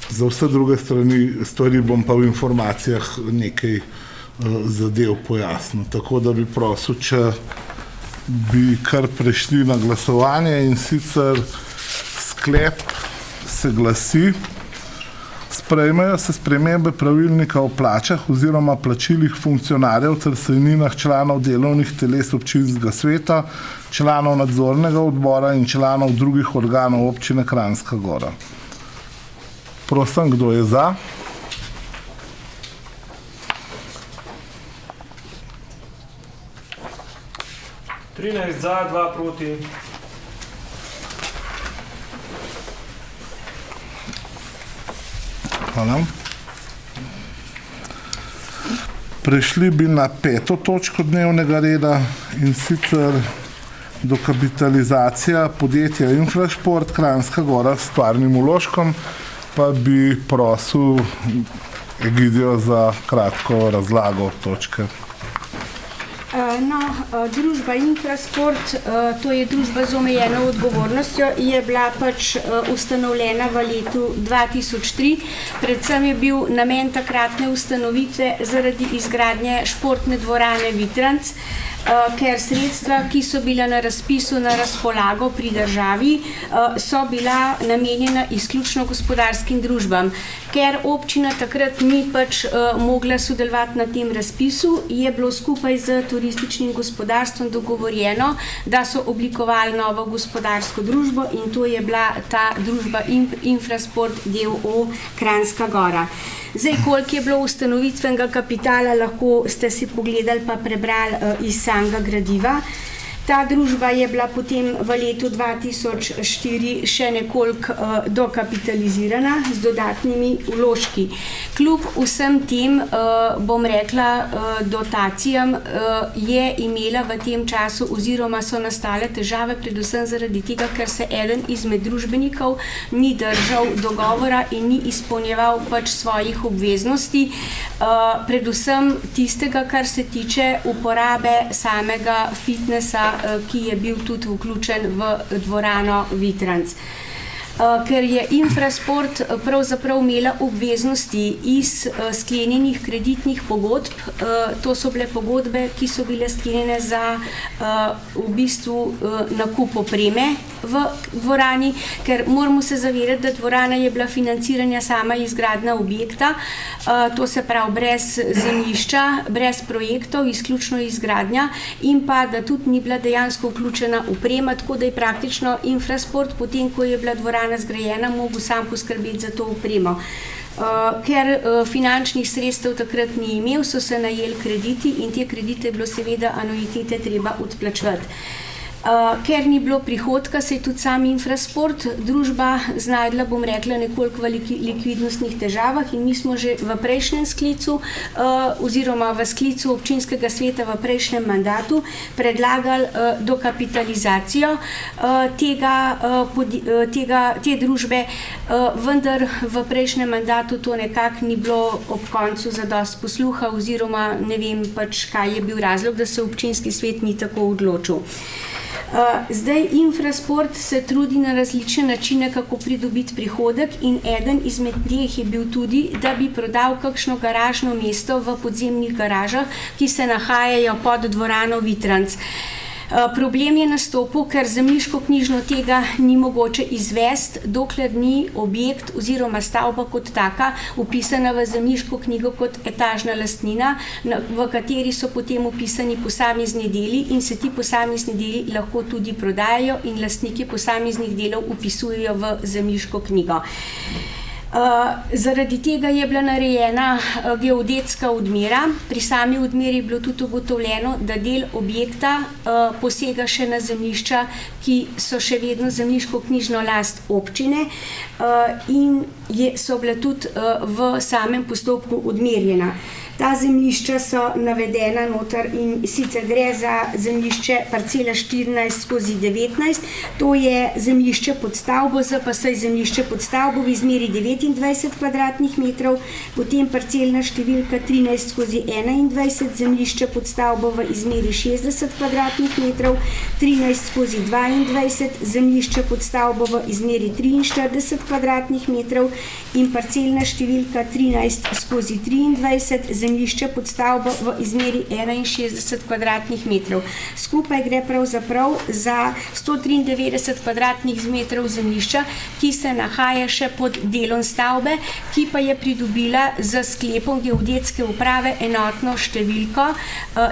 Za vse druge stvari bom pa v informacijah nekaj zadev pojasnil. Tako da bi prosil, če bi kar prešli na glasovanje, in sicer sklep se glasi: sprejmejo se spremembe pravilnika o plačah oziroma plačilih funkcionarjev ter sejninah članov delovnih teles občinskega sveta, članov nadzornega odbora in članov drugih organov občine Kranjska Gora. Prosim, kdo je za? Za, 2 proti. Hvala. Prešli bi na 5. točko dnevnega reda, in sicer dokapitalizacija podjetja Infrasport Kranjska Gora s stvarnim vložkom, pa bi prosil Egidijo za kratko razlago točke. Družba Infrasport, to je družba z omejeno odgovornostjo, je bila pač ustanovljena v letu 2003. Predvsem je bil namen takratne ustanovitve zaradi izgradnje športne dvorane Vitranc, ker sredstva, ki so bila na razpisu na razpolago pri državi, so bila namenjena izključno gospodarskim družbam. Ker občina takrat ni pač mogla sodelovati na tem razpisu, je bilo skupaj z turističnim gospodarstvom dogovorjeno, da so oblikovali novo gospodarsko družbo, in to je bila ta družba Infrasport d.o.o. Kranjska Gora. Zdaj, koliko je bilo ustanovitvenega kapitala, lahko ste si pogledali pa prebrali iz samega gradiva. Ta družba je bila potem v letu 2004 še nekoliko dokapitalizirana z dodatnimi vložki. Kljub vsem tem, bom rekla, dotacijam, je imela v tem času oziroma so nastale težave predvsem zaradi tega, ker se eden izmed družbenikov ni držal dogovora in ni izpolnjeval pač svojih obveznosti, predvsem tistega, kar se tiče uporabe samega fitnesa, ki je bil tudi vključen v dvorano Vitranc. Ker je Infrasport pravzaprav imela obveznosti iz sklenjenih kreditnih pogodb, to so bile pogodbe, ki so bile sklenjene za v bistvu nakup opreme v dvorani, ker moramo se zavedati, da dvorana je bila financiranja sama izgradnja objekta, to se pravi brez zemljišča, brez projektov, izključno izgradnja, in pa da tudi ni bila dejansko vključena oprema, tako da je praktično Infrasport, potem ko je bila dvorana zgrajena, mogel sam poskrbeti za to opremo. Ker finančnih sredstev takrat ni imel, so se najeli krediti in te kredite je bilo seveda anuitete treba odplačevati. Ker ni bilo prihodka, se je tudi sam Infrasport družba znajdla, bom rekla, nekoliko v likvidnostnih težavah, in mi smo že v prejšnjem sklicu oziroma v sklicu občinskega sveta v prejšnjem mandatu predlagali dokapitalizacijo te družbe, vendar v prejšnjem mandatu to nekako ni bilo ob koncu zadosti posluha oziroma ne vem pač, kaj je bil razlog, da se občinski svet ni tako odločil. Zdaj Infrasport se trudi na različne načine, kako pridobiti prihodek, in eden izmed teh je bil tudi, da bi prodal kakšno garažno mesto v podzemnih garažah, ki se nahajajo pod dvorano Vitranc. Problem je nastopil, ker zemljiško-knjižno tega ni mogoče izvesti, dokler ni objekt oziroma stavba kot taka vpisana v zemljiško knjigo kot etažna lastnina, v kateri so potem vpisani posamezni deli in se ti posamezni deli lahko tudi prodajajo in lastniki posameznih delov vpisujejo v zemljiško knjigo. Zaradi tega je bila narejena geodetska odmera. Pri sami odmeri je bilo tudi ugotovljeno, da del objekta posega še na zemljišča, ki so še vedno zemljiško-knjižno last občine in so bila tudi v samem postopku odmerjena. Ta zemljišča so navedena noter in sicer gre za zemljišče parcela 14/19, to je zemljišče pod stavbo, ZPS je zemljišče pod stavbo v izmeri 29 kvadratnih metrov, potem parcelna številka 13/21, zemljišče pod stavbo v izmeri 60 kvadratnih metrov, 13/22, zemljišče pod stavbo v izmeri 43 kvadratnih metrov in parcelna številka 13/23, zemljišče pod stavbo v izmeri 61 kvadratnih metrov. Skupaj gre pravzaprav za 193 kvadratnih metrov zemljišča, ki se nahaja še pod delom stavbe, ki pa je pridobila z sklepom geodetske uprave enotno številko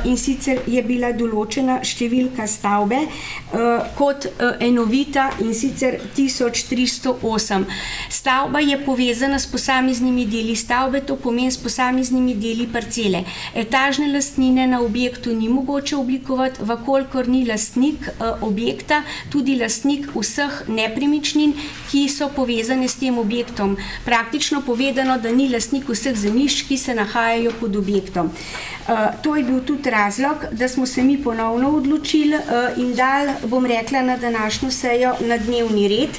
in sicer je bila določena številka stavbe kot enovita in sicer 1308. Stavba je povezana s posameznimi deli stavbe, to pomeni s posameznimi deli parcele. Etažne lastnine na objektu ni mogoče oblikovati, vkolikor ni lastnik objekta, tudi lastnik vseh nepremičnin, ki so povezane s tem objektom. Praktično povedano, da ni lastnik vseh zemljišč, ki se nahajajo pod objektom. To je bil tudi razlog, da smo se mi ponovno odločili in dali, bom rekla, na današnjo sejo na dnevni red.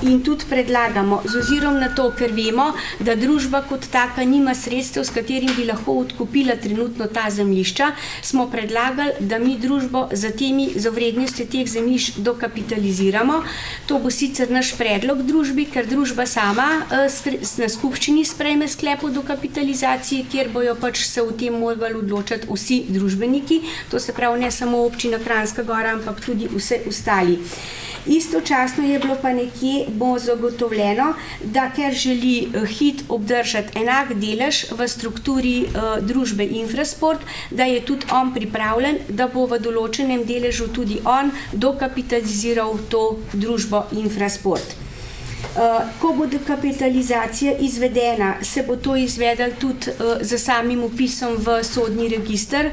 In tudi predlagamo, z ozirom na to, ker vemo, da družba kot taka nima sredstev, s katerim bi lahko odkupila trenutno ta zemljišča, smo predlagali, da mi družbo za vrednostjo teh zemljišč dokapitaliziramo. To bo sicer naš predlog družbi, ker družba sama na skupščini sprejme sklep o dokapitalizaciji, kjer bojo pač se v tem morali odločati vsi družbeniki, to se pravi ne samo občina Kranjska Gora, ampak tudi vse ostali. Istočasno je bilo pa nekje bo zagotovljeno, da ker želi HIT obdržati enak delež v strukturi družbe Infrasport, da je tudi on pripravljen, da bo v določenem deležu tudi on dokapitaliziral to družbo Infrasport. Ko bo dokapitalizacija izvedena, se bo to izvedelo tudi z samim vpisom v sodni register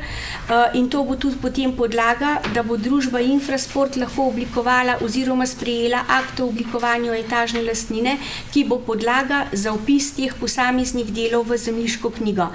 in to bo tudi potem podlaga, da bo družba Infrasport lahko oblikovala oziroma sprejela akt o oblikovanju etažne lastnine, ki bo podlaga za vpis teh posameznih delov v zemljiško knjigo.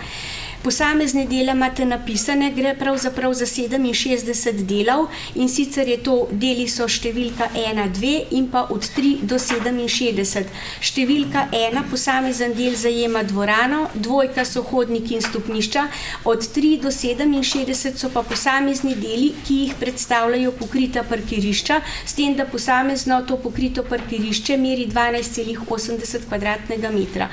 Posamezne dele imate napisane, gre pravzaprav za 67 delov in sicer je to deli so številka 1, 2 in pa od 3 do 67. Številka 1 posamezen del zajema dvorano, 2 so hodniki in stopnišča, od 3 do 67 so pa posamezni deli, ki jih predstavljajo pokrita parkirišča, s tem, da posamezno to pokrito parkirišče meri 12,80 kvadratnega metra.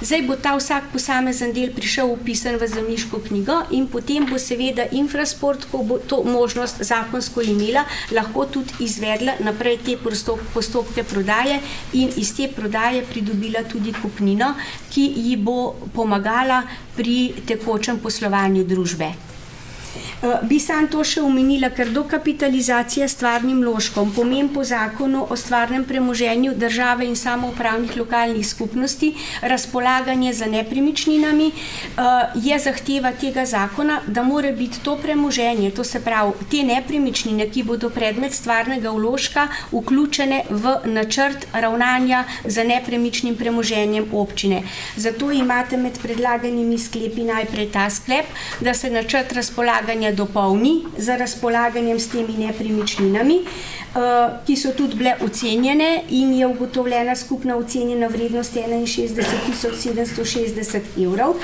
Zdaj bo ta vsak posamezen del prišel upisan v zemljiško knjigo in potem bo seveda Infrasport, ko bo to možnost zakonsko imela, lahko tudi izvedla naprej te postopke prodaje in iz te prodaje pridobila tudi kupnino, ki ji bo pomagala pri tekočem poslovanju družbe. Bi sam to še omenila, ker dokapitalizacija stvarnim vložkom pomeni po zakonu o stvarnem premoženju države in samoupravnih lokalnih skupnosti razpolaganje za nepremičninami, je zahteva tega zakona, da mora biti to premoženje, to se pravi te nepremičnine, ki bodo predmet stvarnega vložka, vključene v načrt ravnanja za nepremičnim premoženjem občine. Zato imate med predlaganimi sklepi najprej ta sklep, da se načrt razpolaganja dopolni za razpolaganjem s temi nepremičninami, ki so tudi bile ocenjene in je ugotovljena skupna ocenjena vrednost 61.760 evrov.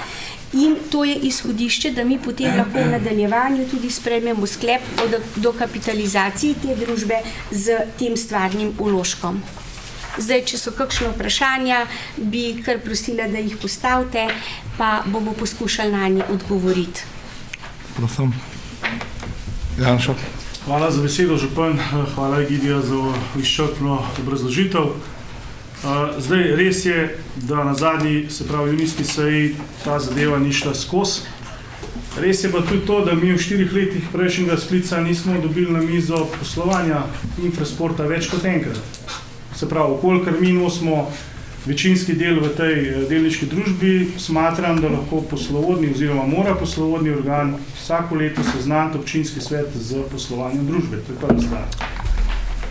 In to je izhodišče, da mi potem lahko v nadaljevanju tudi sprejmemo sklep o dokapitalizaciji te družbe z tem stvarnim vložkom. Zdaj, če so kakšne vprašanja, bi kar prosila, da jih postavite, pa bomo poskušali na nje odgovoriti. Prosim. Janša. Hvala za besedo, župan. Hvala, Egidija, za izčrpno obrazložitev. Zdaj, res je, da na zadnji, se pravi, junijski seji ta zadeva ni šla skozi. Res je pa tudi to, da mi v 4 letih prejšnjega sklica nismo dobili na mizo poslovanja Infrasporta več kot enkrat. Se pravi, kolikor mi nosimo večinski del v tej delniški družbi, smatram, da lahko poslovodni oziroma mora poslovodni organ vsako leto seznaniti občinski svet z poslovanjem družbe. To je prva stvar.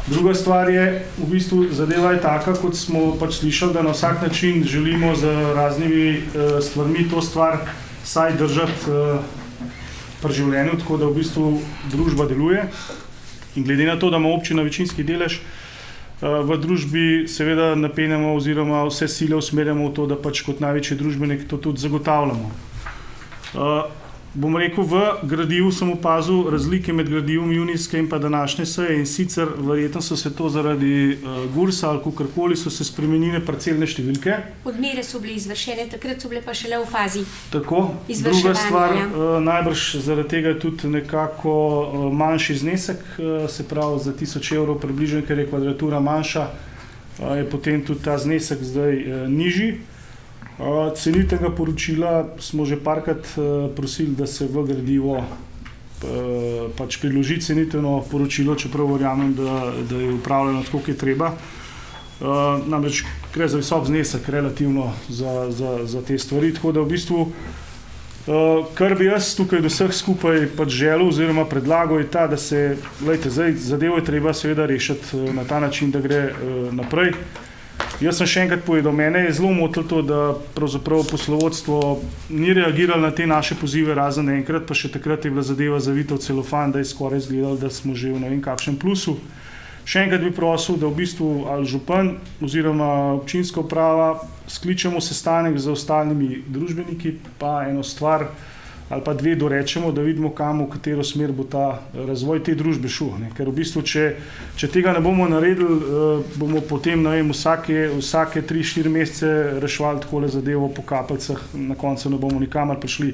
Druga stvar je, v bistvu zadeva je taka, kot smo pač slišali, da na vsak način želimo z raznimi stvarmi to stvar saj držati pri življenju, tako da v bistvu družba deluje. In glede na to, da ima občina večinski delež, v družbi seveda napenjamo oziroma vse sile usmerjamo v to, da pač kot največji družbenik to tudi zagotavljamo. Bom rekel, v gradivu sem opazil razlike med gradivom junijske in pa današnje seje, in sicer verjetno so se to zaradi GURS-a ali kakorkoli so se spremenile parcelne številke. Odmere so bile izvršene, takrat so bile pa šele v fazi izvrševanja. Druga stvar, najbrž zaradi tega je tudi nekako manjši znesek, se pravi za 1000 evrov približno, ker je kvadratura manjša, je potem tudi ta znesek zdaj nižji. Cenitega poročila smo že parkrat prosili, da se v gradivo pač priloži cenitevno poročilo, čeprav verjamem, da je upravljeno tako, kot je treba. Namreč gre za visok znesek relativno za te stvari, tako da v bistvu kar bi jaz tukaj do vseh skupaj pač želel oziroma predlagal je ta, da se, glejte, zdaj zadevo je treba seveda rešiti na ta način, da gre naprej. Jaz sem še enkrat povedal, mene je zelo motilo to, da pravzaprav poslovodstvo ni reagiralo na te naše pozive razen enkrat, pa še takrat je bila zadeva zavita v celofan, da je skoraj izgledalo, da smo že v ne vem kakšnem plusu. Še enkrat bi prosil, da v bistvu ali župan oziroma občinska uprava skličemo sestanek z ostalimi družbeniki, pa eno stvar ali pa dve dorečemo, da vidimo, kam, v katero smer bo ta razvoj te družbe šel. Ker v bistvu, če tega ne bomo naredili, bomo potem, ne vem, vsake 3-4 mesece reševali takole zadevo po kapljicah, na koncu ne bomo nikamor prišli.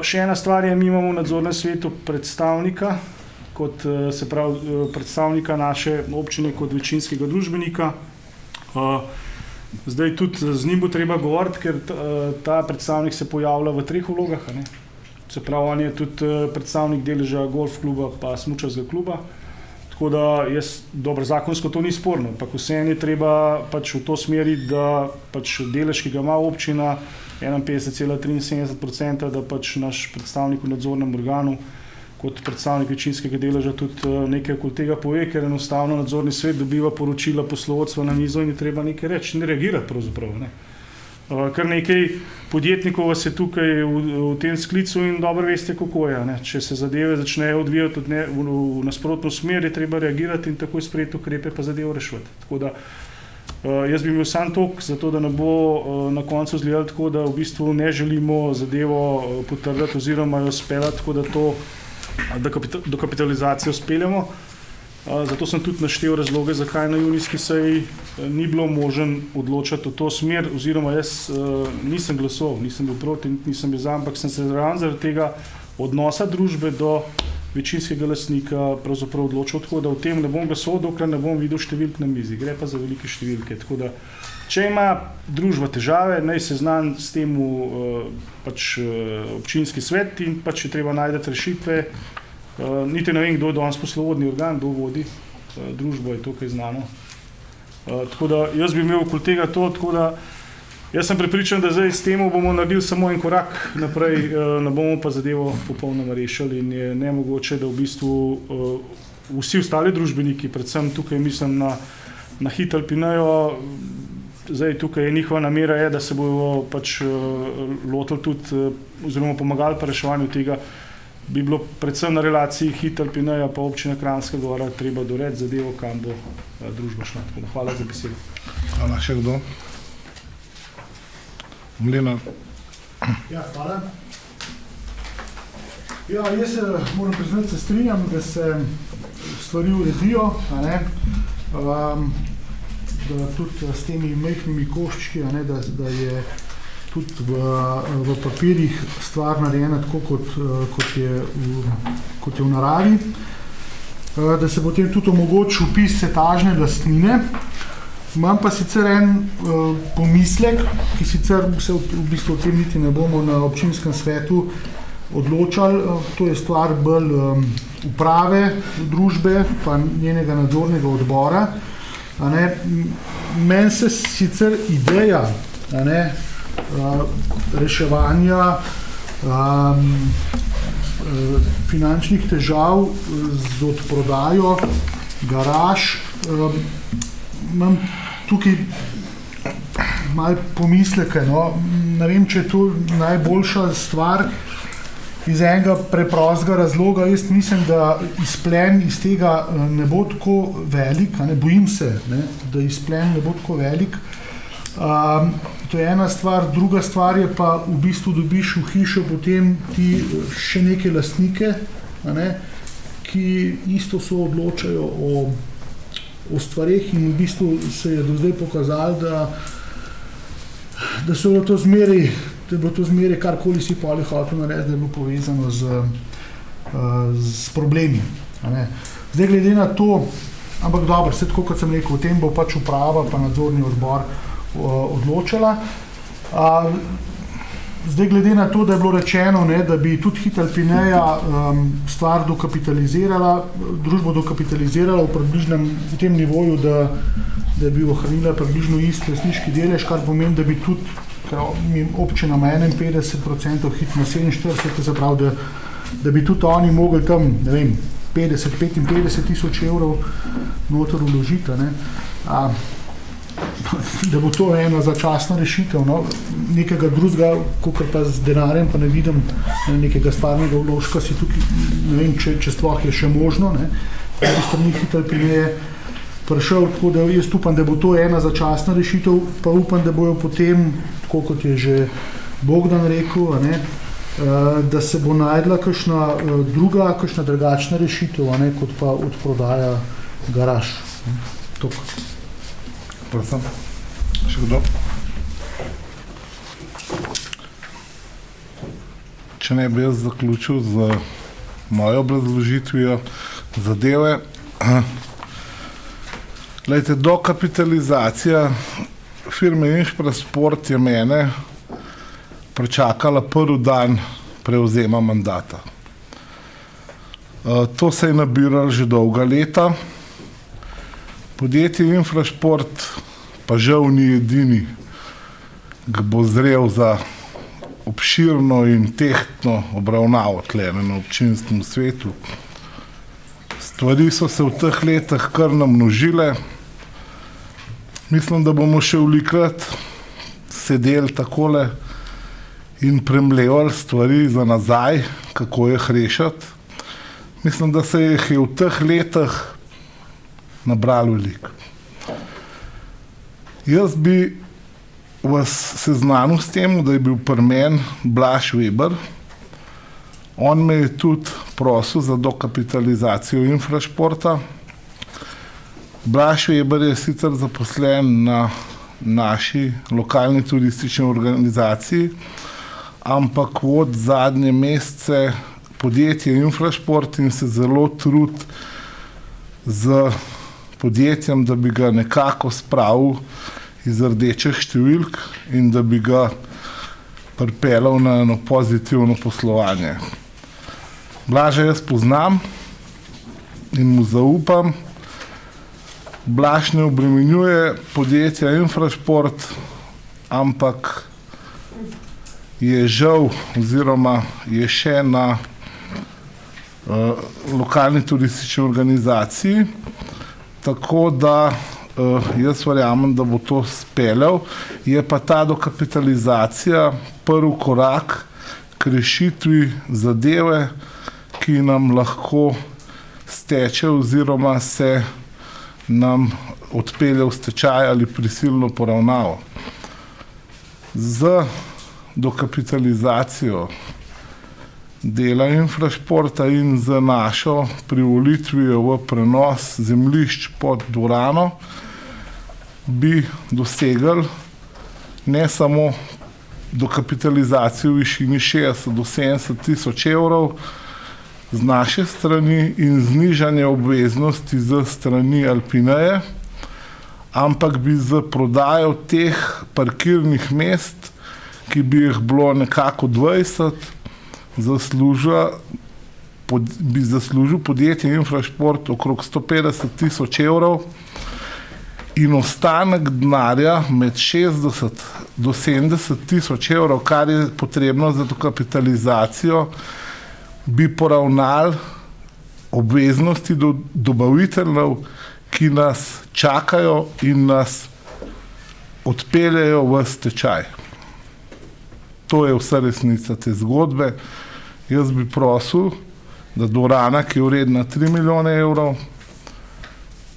Še ena stvar je, mi imamo v nadzornem svetu predstavnika, kot se pravi predstavnika naše občine kot večinskega družbenika. Zdaj tudi z njim bo treba govoriti, ker ta predstavnik se pojavlja v 3 vlogah. Se pravi, on je tudi predstavnik deleža golf kluba pa smučarskega kluba. Tako da dobro, zakonsko to ni sporno, ampak vseeno je treba pač v to smeri, da pač delež, ki ga ima občina, 51,73%, da pač naš predstavnik v nadzornem organu kot predstavnik večinskega deleža tudi nekaj okoli tega pove, ker enostavno nadzorni svet dobiva poročila poslovodstva na mizo in je treba nekaj reči, ne reagirati pravzaprav. Kar nekaj podjetnikov vas je tukaj v tem sklicu in dobro veste, kako je. Če se zadeve začnejo odvijati v nasprotno smer, je treba reagirati in takoj sprejeti ukrepe pa zadevo reševati. Tako da jaz bi imel sam toliko, zato da ne bo na koncu izgledalo tako, da v bistvu ne želimo zadevo potrditi oziroma jo speljati, tako da to dokapitalizacijo speljamo. Zato sem tudi naštel razloge, zakaj na junijski seji ni bilo možen odločati v to smer, oziroma jaz nisem glasoval, nisem bil proti, nisem bil za, ampak sem se zaradi tega odnosa družbe do večinskega lastnika pravzaprav odločil tako, da v tem ne bom glasoval, dokler ne bom videl številk na mizi. Gre pa za velike številke. Tako da, če ima družba težave, naj se znan s tem pač občinski svet in pač je treba najti rešitve. Niti ne vem, kdo je danes poslovodni organ, kdo vodi družbo, je tukaj znano. Tako da jaz bi imel okoli tega to, tako da jaz sem prepričan, da zdaj s tem bomo naredili samo en korak naprej, ne bomo pa zadevo popolnoma rešili in je nemogoče, da v bistvu vsi ostali družbeniki, predvsem tukaj mislim na Hit Alpinejo, zdaj tukaj je njihova namera je, da se bojo pač lotili tudi oziroma pomagali pri reševanju tega, bi bilo predvsem na relaciji Hit Alpineja pa občina Kranjska Gora treba doreči zadevo, kam bo družba šla. Hvala za besedo. Hvala, še kdo? Mlina. Ja, hvala. Ja, jaz moram priznati, se strinjam, da se stvari uredijo, da tudi s temi majhnimi koščki, da je tudi v papirjih stvar narejena tako, kot je v naravi. da se potem tudi omogoči vpis etažne lastnine. Imam pa sicer en pomislek, ki sicer se v bistvu o tem niti ne bomo na občinskem svetu odločali, to je stvar bolj uprave družbe pa njenega nadzornega odbora. Meni se sicer ideja reševanja finančnih težav z odprodajo garaž, imam tukaj malo pomisleke. Ne vem, če je to najboljša stvar iz enega preprostega razloga. Jaz mislim, da izplen iz tega ne bo tako velik, bojim se, da izplen ne bo tako velik. To je ena stvar. Druga stvar je pa, v bistvu dobiš v hišo potem ti še neke lastnike, ki isto so odločajo o stvareh in v bistvu se je do zdaj pokazalo, da so to zmeraj, da je bilo to zmeraj karkoli si poli hotel narediti, da je bilo povezano z problemi. Zdaj glede na to, ampak dobro, vse tako kot sem rekel, o tem bo pač uprava pa nadzorni odbor odločala. Zdaj glede na to, da je bilo rečeno, da bi tudi Hitalpineja stvar dokapitalizirala, družbo dokapitalizirala v tem nivoju, da bi ohranila približno isti lastniški delež, kar pomeni, da bi tudi občina ima 51%, Hit ima 47%, se pravi, da bi tudi oni mogli tam, ne vem, 50-55 tisoč evrov noter vložiti, da bo to ena začasna rešitev, nekega drugega, kakor pa z denarjem, pa ne vidim nekega stvarnega vložka, si tukaj, ne vem, če sploh je še možno, da bi strani Hitalpineje prišel, tako da jaz upam, da bo to ena začasna rešitev, pa upam, da bojo potem, tako kot je že Bogdan rekel, da se bo najdla kakšna druga, kakšna drugačna rešitev, kot pa odprodaja garaž. Toliko. Prosim, še kdo? Če ne bi jaz zaključil z mojo obrazložitvijo zadeve. Glejte, dokapitalizacija firme Infrasport je mene pričakala prvi dan prevzema mandata. To se je nabiralo že dolga leta. Podjetje Infrasport pa žal ni edini, ki bo zrel za obširno in tehtno obravnavo tlene na občinskem svetu. Stvari so se v teh letih kar namnožile. Mislim, da bomo še velikokrat sedeli takole in premlevali stvari za nazaj, kako jih rešiti. Mislim, da se jih je v teh letih nabrali veliko. Jaz bi vas seznanil s tem, da je bil pri meni Blaž Weber. On me je tudi prosil za dokapitalizacijo Infrasporta. Blaž Weber je sicer zaposlen na naši lokalni turistični organizaciji, ampak vodi zadnje mesece podjetje Infrasport in se zelo trudi z podjetjem, da bi ga nekako spravil iz rdečih številk in da bi ga pripeljal na eno pozitivno poslovanje. Blaža jaz poznam in mu zaupam. Blaž ne obremenjuje podjetja Infrasport, ampak je žal oziroma je še na lokalni turistični organizaciji, tako da jaz verjamem, da bo to speljal. Je pa ta dokapitalizacija prvi korak k rešitvi zadeve, ki nam lahko steče oziroma se nam odpelje v stečaj ali prisilno poravnavo. Z dokapitalizacijo dela Infrasporta in z našo privolitvijo v prenos zemljišč pod dvorano bi dosegli ne samo dokapitalizacijo v višini 60 do 70 tisoč evrov, z naše strani in znižanje obveznosti z strani Alpineje, ampak bi za prodajo teh parkirnih mest, ki bi jih bilo nekako 20, bi zaslužil podjetje Infrasport okrog 150 tisoč evrov in ostanek denarja med 60 do 70 tisoč evrov, kar je potrebno za to kapitalizacijo, bi poravnali obveznosti do dobaviteljev, ki nas čakajo in nas odpeljejo v stečaj. To je vsa resnica te zgodbe. Jaz bi prosil, da dvorana, ki je vredna 3 milijone evrov,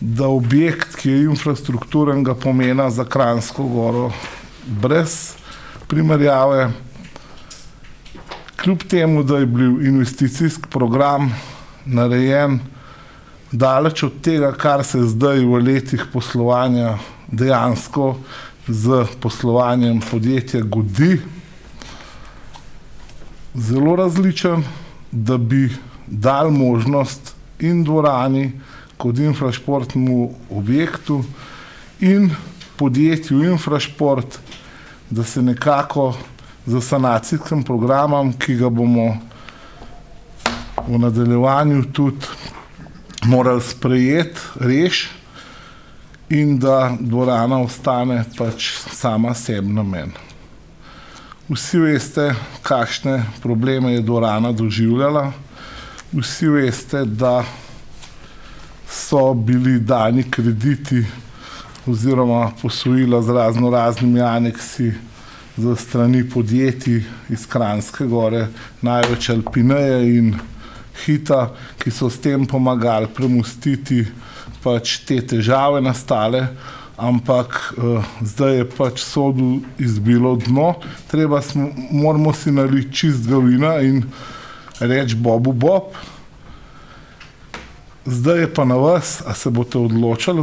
da objekt, ki je infrastrukturnega pomena za Kranjsko Goro, brez primerjave, kljub temu, da je bil investicijski program narejen daleč od tega, kar se zdaj v letih poslovanja dejansko z poslovanjem podjetja godi, zelo različen, da bi dal možnost in dvorani kot infrašportnemu objektu in podjetju Infrasport, da se nekako z sanacijskim programom, ki ga bomo v nadaljevanju tudi morali sprejeti, reši in da dvorana ostane pač sama sebi namen. Vsi veste, kakšne probleme je dvorana doživljala. Vsi veste, da so bili dani krediti oziroma posojila z raznoraznimi aneksi za strani podjetij iz Kranjske Gore, največ Alpineje in Hita, ki so s tem pomagali premustiti pač te težave nastale, ampak zdaj je pač sodu izbilo dno. Moramo si naliti čistega vina in reči Bobu Bob. Zdaj je pa na vas, a se boste odločili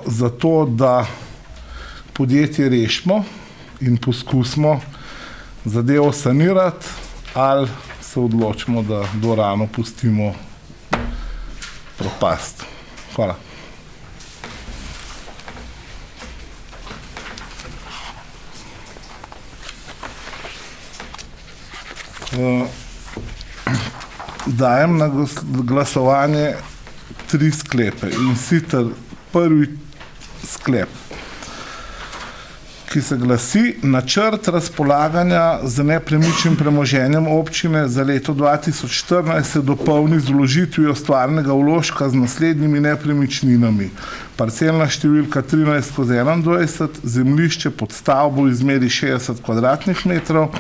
za to, da podjetje rešimo in poskusimo zadevo sanirati, ali se odločimo, da dvorano pustimo propast. Hvala. Dajem na glasovanje 3 sklepe. In sicer prvi sklep, ki se glasi: načrt razpolaganja z nepremičnim premoženjem občine za leto 2014 se dopolni z vložitvijo stvarnega vložka z naslednjimi nepremičninami. Parcelna številka 13/21, zemljišče pod stavbo v izmeri 60 kvadratnih metrov,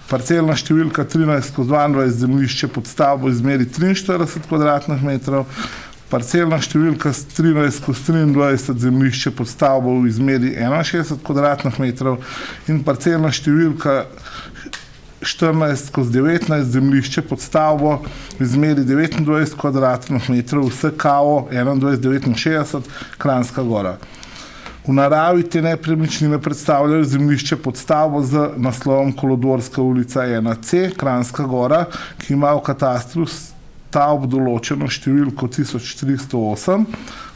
parcelna številka 13/22, zemljišče pod stavbo v izmeri 43 kvadratnih metrov, parcelna številka 13/23, zemljišče pod stavbo v izmeri 61 kvadratnih metrov in parcelna številka 14/19, zemljišče pod stavbo v izmeri 29 kvadratnih metrov, SKO 2169, Kranjska Gora. V naravi te nepremičnine predstavljajo zemljišče pod stavbo z naslovom Kolodvorska ulica 1C, Kranjska Gora, ki ima v katastru stavb določeno številko 1308.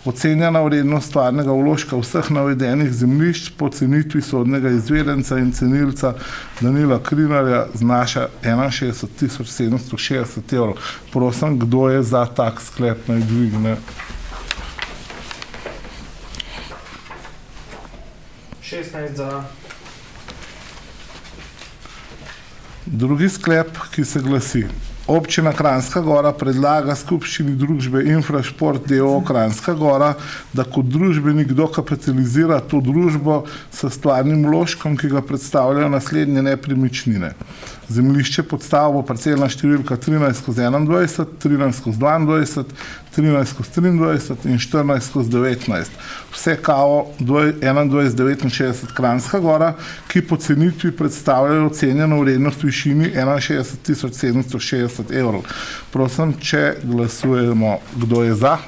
Ocenjena vrednost stvarnega vložka vseh navedenih zemljišč po cenitvi sodnega izvedenca in cenilca Danila Krinarja znaša 61.760 evrov. Prosim, kdo je za tak sklep, naj dvigne? 16 za. Drugi sklep, ki se glasi: Občina Kranjska Gora predlaga skupščini družbe Infrasport d.o.o. Kranjska Gora, da kot družbenik dokapitalizira to družbo s stvarnim vložkom, ki ga predstavljajo naslednje nepremičnine. Zemljišče pod stavbo, parcelna številka 13/21, 13/22, 13/23 in 14/19. Vse KO 2169 Kranjska Gora, ki po cenitvi predstavljajo ocenjeno vrednost v višini 61.760 evrov. Prosim, če glasujemo, kdo je za?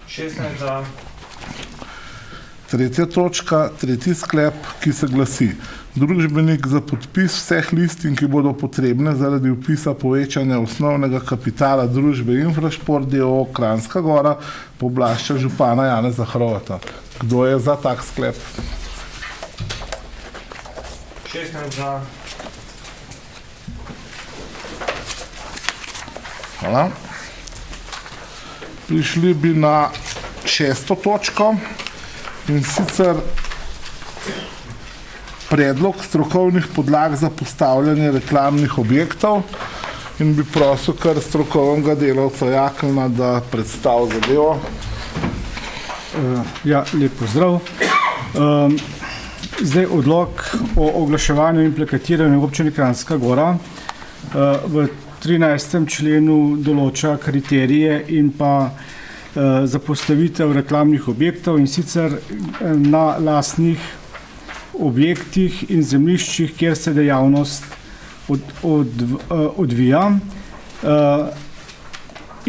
16 za. Tretja točka, tretji sklep, ki se glasi: Družbenik za podpis vseh listin, ki bodo potrebne zaradi vpisa povečanja osnovnega kapitala družbe Infrašport d.o.o. Kranjska Gora, pooblašča župana Janeza Hrovata. Kdo je za tak sklep? 16 za. Hvala. Prišli bi na 6. točko, in sicer predlog strokovnih podlag za postavljanje reklamnih objektov, in bi prosil kar strokovnega delavca Jakelna, da predstavi zadevo. Ja, lep pozdrav. Zdaj odlok o oglaševanju in plakatiranju v občini Kranjska Gora v 13. členu določa kriterije in pa za postavitev reklamnih objektov, in sicer na lastnih objektih in zemljiščih, kjer se dejavnost odvija,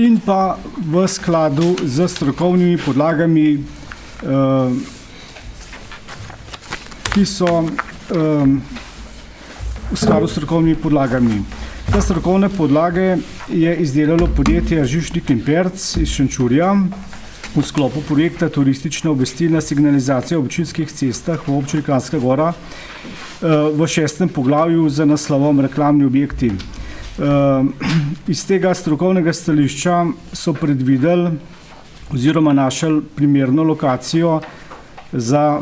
in pa v skladu z strokovnimi podlagami, ki so v skladu s strokovnimi podlagami. Te strokovne podlage je izdelalo podjetje Žižnik in Perc iz Šenčurja v sklopu projekta Turistična obvestilna signalizacija v občinskih cestah v občini Kranjska Gora v 6. poglavju z naslovom Reklamni objekti. Iz tega strokovnega stališča so predvideli oziroma našli primerno lokacijo za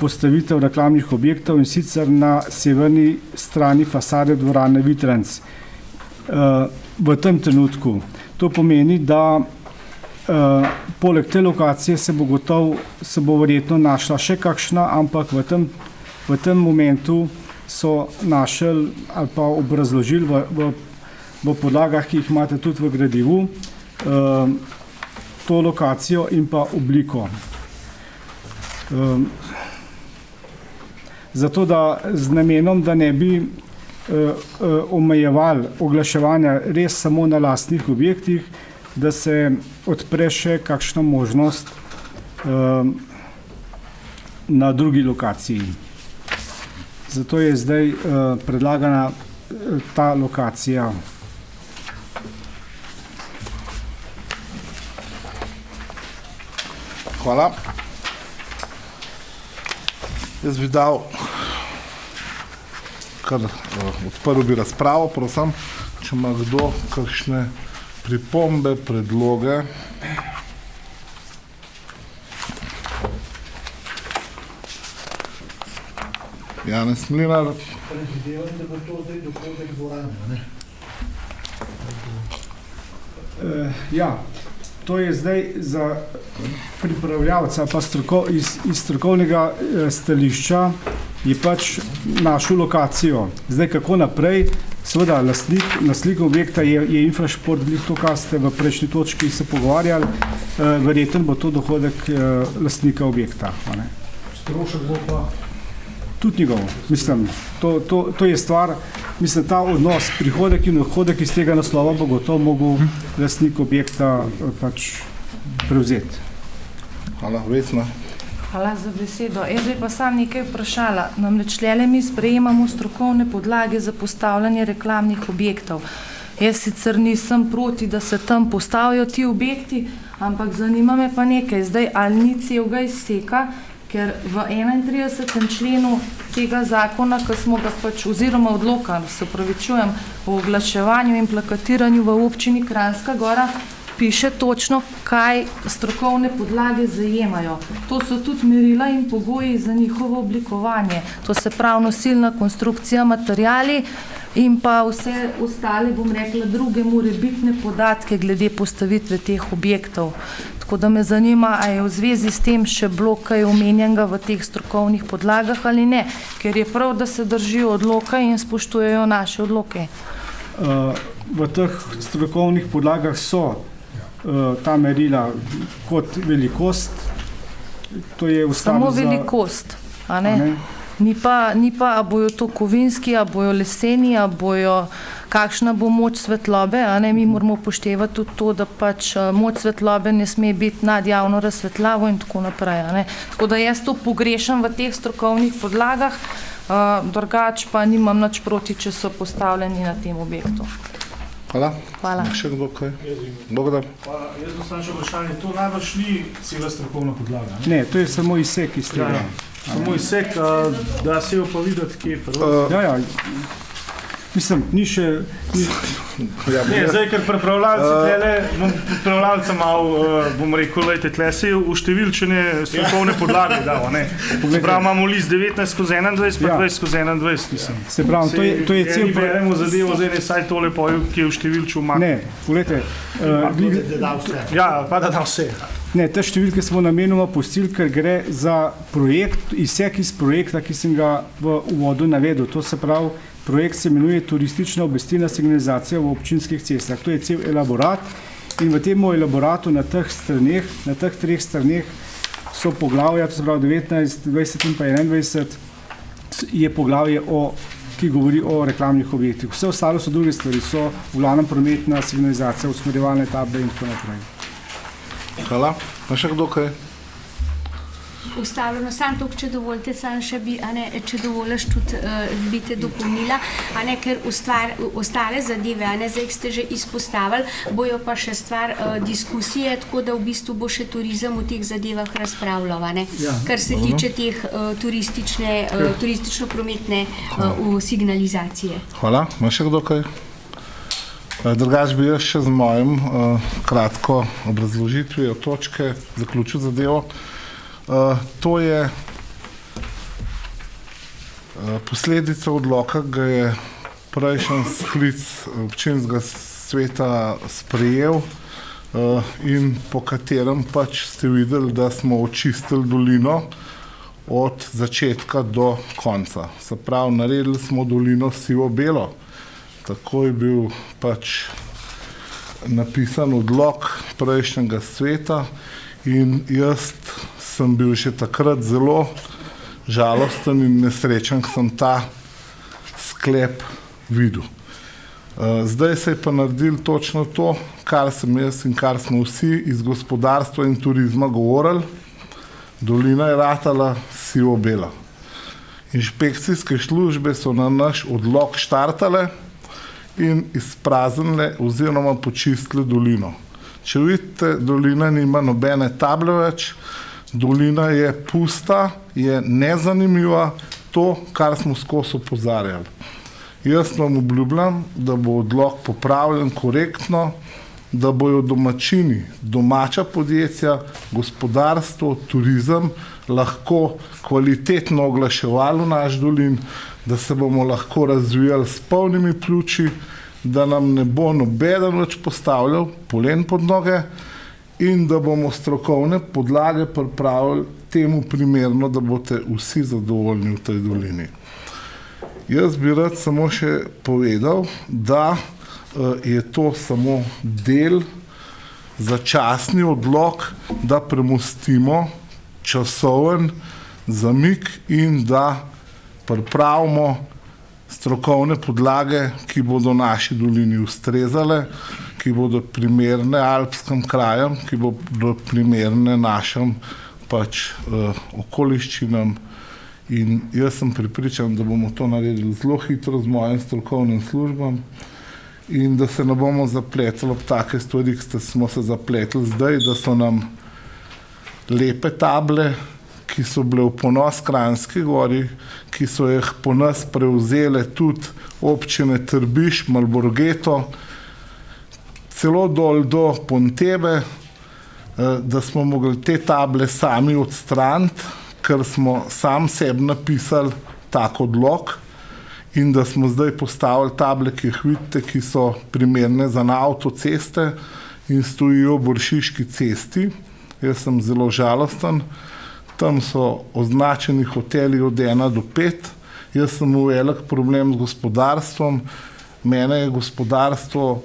postavitev reklamnih objektov, in sicer na severni strani fasade dvorane Vitranc. V tem trenutku. To pomeni, da poleg te lokacije se bo verjetno našla še kakšna, ampak v tem momentu so našli ali pa obrazložili v podlagah, ki jih imate tudi v gradivu, to lokacijo in pa obliko. Zato, da z namenom, da ne bi omejevali oglaševanja res samo na lastnih objektih, da se odpre še kakšna možnost na drugi lokaciji. Zato je zdaj predlagana ta lokacija. Hvala. Jaz bi dal, odprl bi razpravo, prosim, če ima kdo kakšne pripombe, predloge. Janez Mlinar. Predvidevam, da bo to zdaj dohodek dvorane, ne? Ja, to je zdaj za pripravljavca, pa iz strokovnega stališča je pač našel lokacijo. Zdaj, kako naprej, seveda, lastnik objekta je Infrašport, to, kar ste v prejšnji točki se pogovarjali, verjetno bo to dohodek lastnika objekta. Strošek bo pa? Tudi njegov. Mislim, to je stvar, mislim, ta odnos, prihodek in odhodek iz tega naslova bo gotovo mogel lastnik objekta pač prevzeti. Hvala, Vesna. Hvala za besedo. Jaz bi pa sam nekaj vprašala. Namreč tlele mi sprejemamo strokovne podlage za postavljanje reklamnih objektov. Jaz sicer nisem proti, da se tam postavijo ti objekti, ampak zanima me pa nekaj. Zdaj, ali ni celega izseka, ker v 31. členu tega zakona, ki smo ga pač, oziroma odloka, se opravičujem, o oglaševanju in plakatiranju v občini Kranjska Gora, piše točno, kaj strokovne podlage zajemajo. To so tudi merila in pogoji za njihovo oblikovanje. To se pravi nosilna konstrukcija, materiali in pa vse ostale, bom rekla, druge morebitne podatke glede postavitve teh objektov. Tako da me zanima, a je v zvezi s tem še bilo kaj omenjenega v teh strokovnih podlagah ali ne, ker je prav, da se držijo odloka in spoštujejo naše odloke. V teh strokovnih podlagah so ta merila kot velikost, to je samo velikost, a ne? Ni pa, a bojo to kovinski, a bojo leseni, a bojo, kakšna bo moč svetlobe, a ne? Mi moramo upoštevati tudi to, da pač moč svetlobe ne sme biti nad javno razsvetljavo in tako naprej, a ne? Tako da jaz to pogrešam v teh strokovnih podlagah, Drugač pa nimam nič proti, če so postavljeni na tem objektu. Hvala. Hvala. Še kdo kaj? Bogdan. Hvala. Jaz bom samo še vprašanje, to najbrž ni cela strokovna podlaga. Ne, to je samo izsek iz tega. Samo izsek, da se jo pa videti, kje je prvo. Ja, mislim, ni še... Ne, zdaj, ker prepravljalca malo, bom rekel, lejte, tle se je v številčene strokovne podlage dalo, ne. Se pravi, imamo list 19/21, pa 20/21, mislim. Se pravi, to je cel... Mi beremo zadevo, zdaj ne saj tole poju, ki je v številču umaknil. Ne, poglejte... Ja, pa da da vse. Ne, te številke smo namenoma pustili, ker gre za projekt, izsek iz projekta, ki sem ga v uvodu navedel. To se pravi, projekt se imenuje Turistična obvestilna signalizacija v občinskih cestah. To je cel elaborat in v tem elaboratu na teh treh straneh so poglavja, to se pravi 19, 20 in pa 21, je poglavje, ki govori o reklamnih objektih. Vse ostalo so druge stvari, so v glavnem prometna signalizacija, usmerjevalne table in tako naprej. Hvala. Pa še kdo kaj? Ustavljeno, sam to, če dovolite, sam še bi, če dovoliš, tudi bi te dopolnila, ker ostale zadeve, zdaj ste že izpostavili, bojo pa še stvar diskusije, tako da v bistvu bo še turizem v teh zadevah razpravljal, kar se tiče teh turistično-prometne signalizacije. Hvala. Ma še kdo kaj? Drugač bi jaz še z mojim kratko obrazložitvijo točke zaključil zadevo. To je posledica odloka, ga je prejšnji sklic občinskega sveta sprejel in po katerem pač ste videli, da smo očistili dolino od začetka do konca. Se pravi, naredili smo dolino sivo-belo. Tako je bil pač napisan odlok prejšnjega sveta in jaz sem bil že takrat zelo žalosten in nesrečen, ko sem ta sklep videl. Zdaj se je pa naredil točno to, kar sem jaz in kar smo vsi iz gospodarstva in turizma govorili. Dolina je ratala sivo-bela. Inšpekcijske službe so na naš odlok štartale in izpraznile oziroma počistile dolino. Če vidite, dolina nima nobene table več, dolina je pusta, je nezanimiva, to, kar smo skozi opozarjali. Jaz vam obljubljam, da bo odlok popravljen korektno, da bojo domačini, domača podjetja, gospodarstvo, turizem lahko kvalitetno oglaševali v naš dolin, da se bomo lahko razvijali s polnimi pljuči, da nam ne bo nobeden več postavljal polen pod noge in da bomo strokovne podlage pripravili temu primerno, da boste vsi zadovoljni v tej dolini. Jaz bi rad samo še povedal, da je to samo del, začasni odlok, da premostimo časoven zamik in da pripravimo strokovne podlage, ki bodo naši dolini ustrezale, ki bodo primerne alpskim krajem, ki bodo primerne našim okoliščinam. In jaz sem prepričan, da bomo to naredili zelo hitro z mojim strokovnim službam in da se ne bomo zapletli ob take stvari, ki smo se zapletli zdaj, da so nam lepe table, ki so bile v ponos Kranjski Gori, ki so jih po nas prevzele tudi občine Trbiš, Malborgeto, celo dol do Pontebe, da smo mogli te table sami odstraniti, ker smo sam sebi napisali tak odlok in da smo zdaj postavili table, ki jih vidite, ki so primerne za na avtoceste in stojijo v Vršiški cesti. Jaz sem zelo žalosten. Tam so označeni hoteli od 1 do 5. Jaz sem v velik problem z gospodarstvom. Mene je gospodarstvo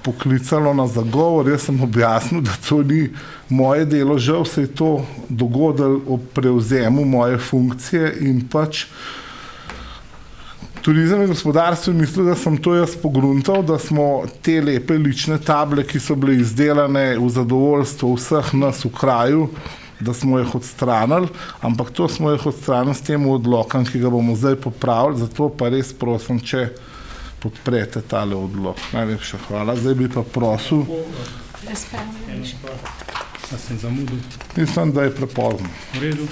poklicalo na zagovor. Jaz sem objasnil, da to ni moje delo. Žal se je to dogodilo ob prevzemu moje funkcije in turizem in gospodarstvo misli, da sem to jaz pogruntal, da smo te lepe lične table, ki so bile izdelane v zadovoljstvo vseh nas v kraju, da smo jih odstranili, ampak to smo jih odstranili s tem odlokom, ki ga bomo zdaj popravili, zato pa res prosim, če podprete tale odlok. Najlepša hvala. Zdaj bi pa prosil. A sem zamudil? Mislim, da je prepozno. V redu.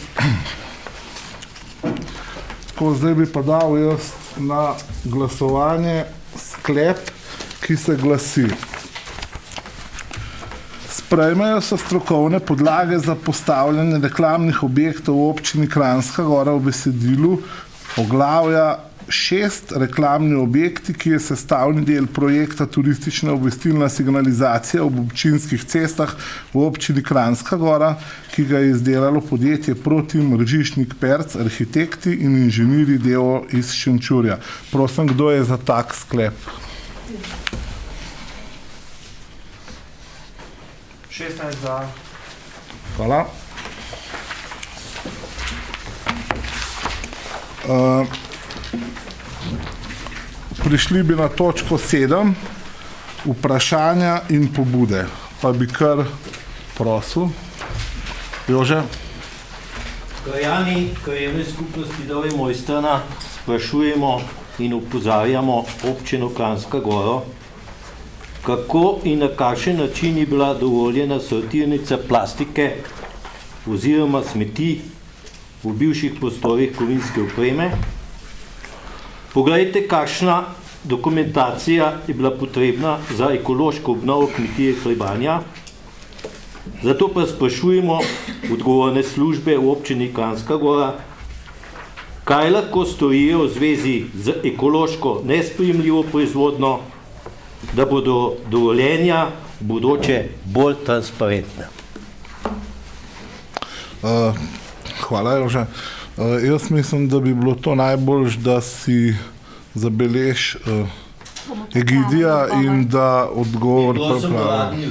Tako, zdaj bi pa dal jaz na glasovanje sklep, ki se glasi. Sprejmejo se strokovne podlage za postavljanje reklamnih objektov v občini Kranjska Gora v besedilu poglavja 6 reklamni objekti, ki je sestavni del projekta turistična obvestilna signalizacija ob občinskih cestah v občini Kranjska Gora, ki ga je izdelalo podjetje Protim Ržišnik Perc, arhitekti in inženirji d.o.o. iz Šenčurja. Prosim, kdo je za tak sklep? 16 za. Hvala. Prišli bi na točko 7, vprašanja in pobude. Pa bi kar prosil. Jože? Krajani krajevne skupnosti Dolje Mojstrana sprašujemo in opozarjamo občino Kranjska Gora, kako in na kakšen način je bila dovoljena sortirnica plastike oziroma smeti v bivših prostorih kovinske opreme. Poglejte, kakšna dokumentacija je bila potrebna za ekološko obnovo kmetije Hlebanja. Zato pa sprašujemo odgovorne službe v občini Kranjska Gora, kaj lahko storijo v zvezi z ekološko nesprejemljivo proizvodnjo, da bodo dovoljenja v bodoče bolj transparentna. Hvala, Jože. Jaz mislim, da bi bilo to najboljš, da si zabelež Egidija in da odgovor pripravi.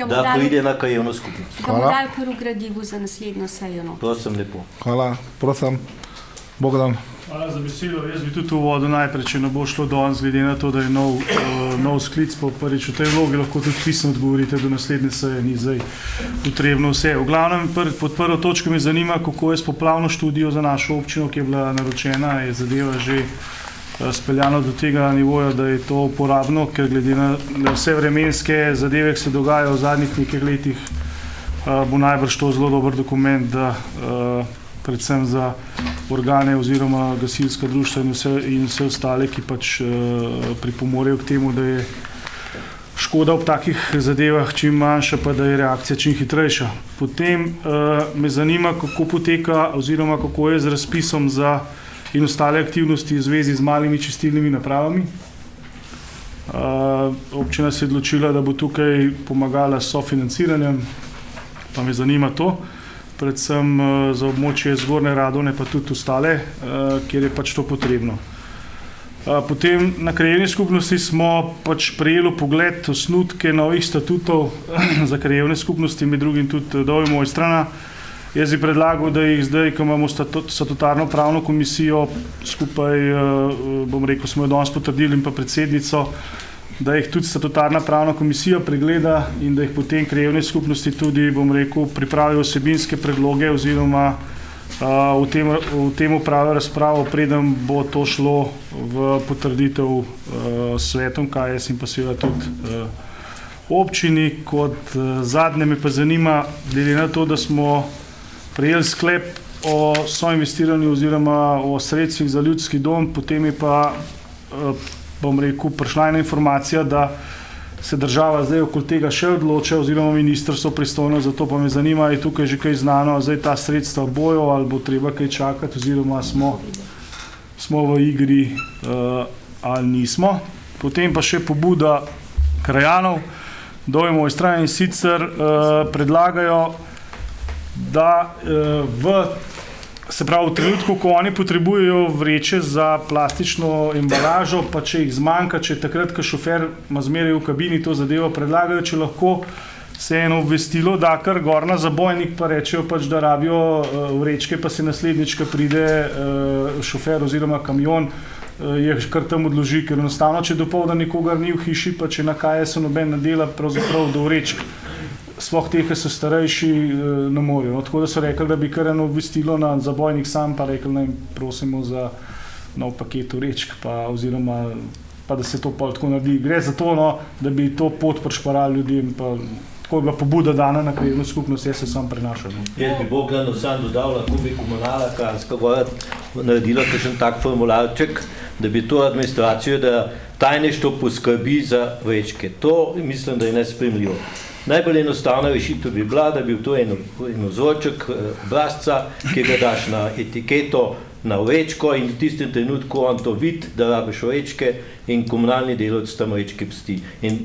Da pride na krajevno skupnost. Ga bomo dali kar v gradivu za naslednjo sejo. Prosim lepo. Hvala, prosim. Bogdan. Hvala za besedo. Jaz bi tudi v uvodu najprej, če ne bo šlo danes, glede na to, da je nov sklic, pa prvič v tej vlogi lahko tudi pisno odgovorite do naslednje seje, ni zdaj potrebno vse. V glavnem, pod prvo točko me zanima, kako je s poplavno študijo za našo občino, ki je bila naročena, je zadeva že speljano do tega nivoja, da je to uporabno, ker glede na vse vremenske zadeve, ki se dogajajo v zadnjih nekaj letih, bo najbrž to zelo dober dokument, da predvsem za organe oziroma gasilska društva in vse ostale, ki pač pripomorejo k temu, da je škoda ob takih zadevah čim manjša, pa da je reakcija čim hitrejša. Potem me zanima, kako poteka oziroma kako je z razpisom za in ostale aktivnosti v zvezi z malimi čistilnimi napravami. Občina se je odločila, da bo tukaj pomagala s sofinanciranjem, pa me zanima to, predvsem za območje Zgornje Radovne, pa tudi ostale, kjer je pač to potrebno. Potem na krajevni skupnosti smo pač prejeli pogled osnutke novih statutov za krajevne skupnosti, med drugim tudi Dolje Mojstrana. Jaz bi predlagal, da jih zdaj, ko imamo statutarno pravno komisijo, skupaj, bom rekel, smo jo danes potrdili in pa predsednico, da jih tudi statutarna pravna komisija pregleda in da jih potem krajevne skupnosti tudi, bom rekel, pripravijo vsebinske predloge oziroma v tem upravijo razpravo, preden bo to šlo v potrditev svetom KS in pa seveda tudi občini. Kot zadnje me pa zanima, glede na to, da smo prejeli sklep o soinvestiranju oziroma o sredstvih za ljudski dom, potem je pa, bom rekel, prišla ena informacija, da se država zdaj okoli tega še odloča oziroma ministrstvo pristojno, zato pa me zanima, je tukaj že kaj znano, zdaj ta sredstva bojo ali bo treba kaj čakati oziroma smo v igri ali nismo. Potem pa še pobuda krajanov, Dolje Mojstrana, in sicer predlagajo, da v trenutku, ko oni potrebujejo vreče za plastično embalažo, pa če jih zmanjka, če takrat, ko šofer ima zmeraj v kabini to zadevo, predlagajo, če lahko se eno obvestilo da kar gor na zabojnik, pa rečejo pač, da rabijo vrečke, pa se naslednjič, ko pride šofer oziroma kamion, je kar tam odloži, ker enostavno, če dopoldan nikogar ni v hiši, pa če na KS-u noben ne dela, pravzaprav do vrečk sploh te, ki so starejši, ne morejo. No, tako da so rekli, da bi kar eno obvestilo na zabojnik sam, pa rekli, naj prosimo za nov paket vrečk, oziroma pa da se to pol tako naredi. Gre za to, no, da bi to pot prišparali ljudem, pa tako je bila pobuda dana na krajevno skupnost, jaz se sam prenašal. Jaz bi Bogdanu sam dodal, lahko bi komunala Kranjska Gora naredila kakšen tak formularček, da bi to administracijo, da tajništvo poskrbi za vrečke. To mislim, da je nesprejemljivo. Najbolj enostavna rešitev bi bila, da bi to en vzorček obrazca, ki ga daš na etiketo, na vrečko in v tistem trenutku on to vidi, da rabiš vrečke in komunalni delavec tam vrečke pusti in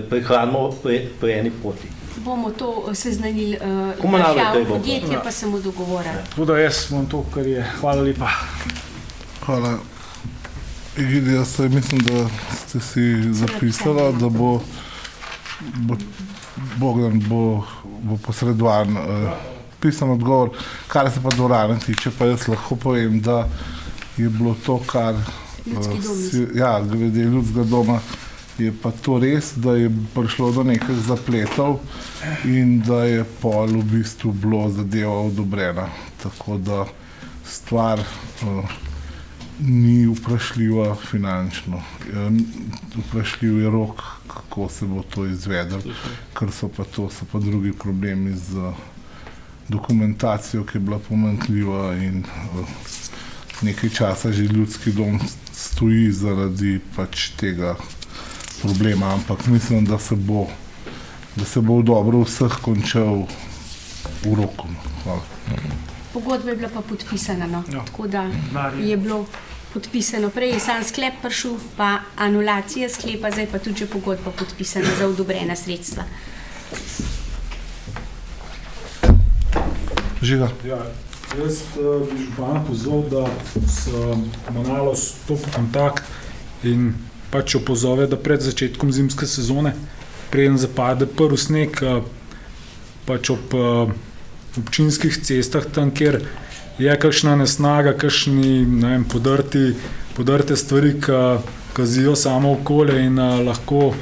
prehranimo pri eni poti. Bomo to seznanili naše javno podjetje, pa se mu dogovorili. Tako da jaz imam to, kar je. Hvala lepa. Hvala. Egidi, jaz mislim, da ste si zapisala, da bo Bogdan bo posredovan pisan odgovor. Kar se pa dvorane tiče, pa jaz lahko povem, da je bilo to, kar glede ljudskega doma, je pa to res, da je prišlo do nekaj zapletov in da je pol v bistvu bilo zadeva odobrena. Tako da stvar ni vprašljiva finančno. Vprašljiv je rok, kako se bo to izvedlo, ker so pa drugi problemi z dokumentacijo, ki je bila pomanjkljiva in nekaj časa že ljudski dom stoji zaradi pač tega problema, ampak mislim, da se bo v dobro vseh končal v roku. Hvala. Pogodba je bila pa podpisana, no. Tako da je bilo podpisano. Prej je sam sklep prišel, pa anulacija sklepa, zdaj pa tudi že pogodba podpisana za odobrena sredstva. Žiga. Ja, jaz bi župana pozval, da se komunalo stopi v kontakt in pač opozove, da pred začetkom zimske sezone, preden zapade prvi sneg, pač ob občinskih cestah, tam, kjer je kakšna nesnaga, kakšni, ne vem, podrte stvari, ki kazijo samo okolje in lahko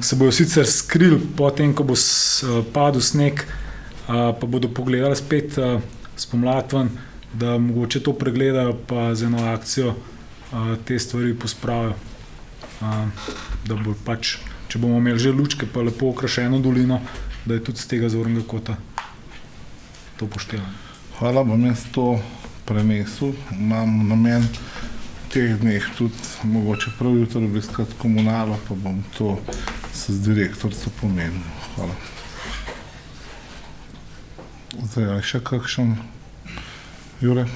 se bojo sicer skrili potem, ko bo padel sneg, pa bodo pogledali spet spomladi ven, da mogoče to pregledajo, pa z eno akcijo te stvari pospravijo. Da bo pač, če bomo imeli že lučke, pa lepo okrašeno dolino, da je tudi z tega zornega kota to upoštevano. Hvala, bom jaz to prenesel. Imam namen teh dneh tudi mogoče prav jutro obiskati komunalo, pa bom to se z direktorico pomenil. Hvala. Zdaj, še kakšen? Jure?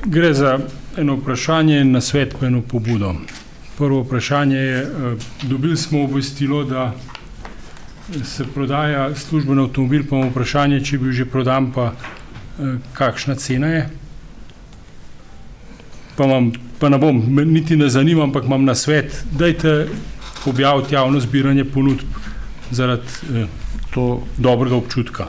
Gre za eno vprašanje in nasvet pa eno pobudo. Prvo vprašanje je, dobili smo obvestilo, da se prodaja služben avtomobil, pa imamo vprašanje, če je bil že prodan, pa kakšna cena je. Pa ne bom, niti ne zanima, ampak imam nasvet, dajte objaviti javno zbiranje ponudb zaradi to dobrega občutka.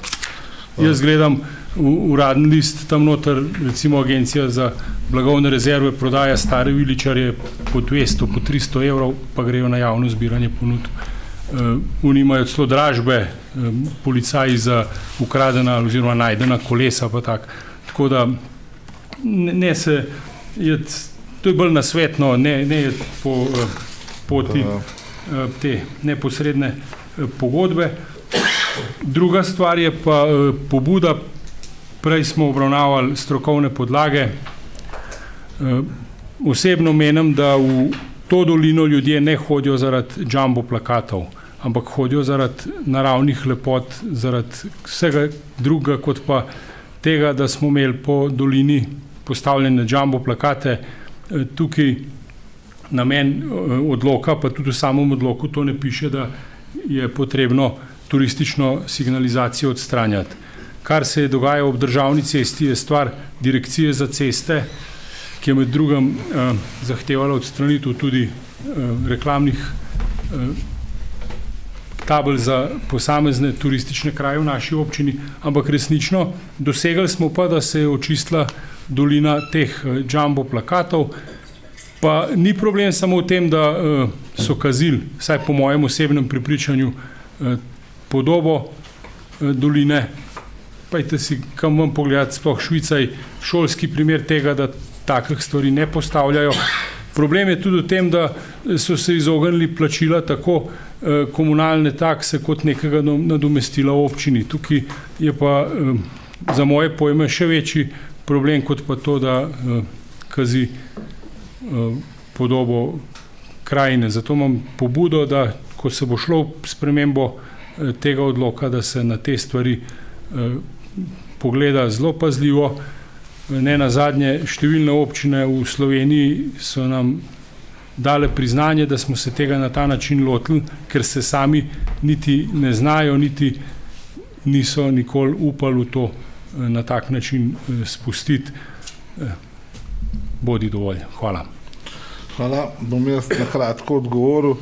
Jaz gledam uradni list, tam noter recimo Agencija za blagovne rezerve prodaja stare viličarje po 200, po 300 evrov, pa grejo na javno zbiranje ponudb. Oni imajo celo dražbe, policaji za ukradena oziroma najdena kolesa pa tak. Tako da ne se, to je bolj nasvetno, ne je po poti te neposredne pogodbe. Druga stvar je pa pobuda, prej smo obravnavali strokovne podlage. Osebno menim, da v to dolino ljudje ne hodijo zaradi jumbo plakatov, ampak hodijo zaradi naravnih lepot, zaradi vsega drugega, kot pa tega, da smo imeli po dolini postavljene jumbo plakate. Tukaj namen odloka, pa tudi v samem odloku to ne piše, da je potrebno turistično signalizacijo odstranjati. Kar se je dogajalo ob državni cesti, je stvar Direkcije za ceste, ki je med drugim zahtevala odstranitev tudi reklamnih tabel za posamezne turistične kraje v naši občini, ampak resnično dosegli smo pa, da se je očistila dolina teh jumbo plakatov. Pa ni problem samo v tem, da so kazili, vsaj po mojem osebnem prepričanju, podobo doline. Pajte si, kam vam pogledati, sploh Švica je šolski primer tega, da takih stvari ne postavljajo. Problem je tudi v tem, da so se izognili plačila tako komunalne takse kot nekega nadomestila v občini. Tukaj je pa za moje pojme še večji problem kot pa to, da kazi podobo krajine. Zato imam pobudo, da ko se bo šlo v spremembo tega odloka, da se na te stvari pogleda zelo pazljivo. Ne nazadnje, številne občine v Sloveniji so nam dale priznanje, da smo se tega na ta način lotili, ker se sami niti ne znajo, niti niso nikoli upali v to na tak način spustiti. Bodi dovolj. Hvala. Hvala. Bom jaz na kratko odgovoril.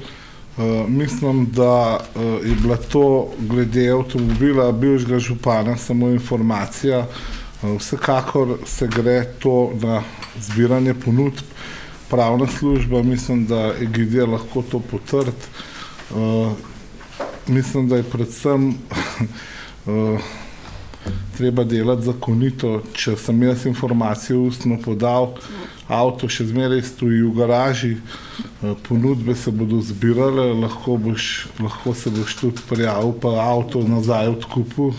Mislim, da je bila to glede avtomobila bivšega župana samo informacija. Vsekakor se gre to na zbiranje ponudb. Pravna služba, mislim, da Egidija lahko to potrdi. Mislim, da je predvsem treba delati zakonito. Če sem jaz informacijo ustno podal, avto še zmeraj stoji v garaži, ponudbe se bodo zbirale, lahko se boš tudi prijavil, pa avto nazaj odkupil.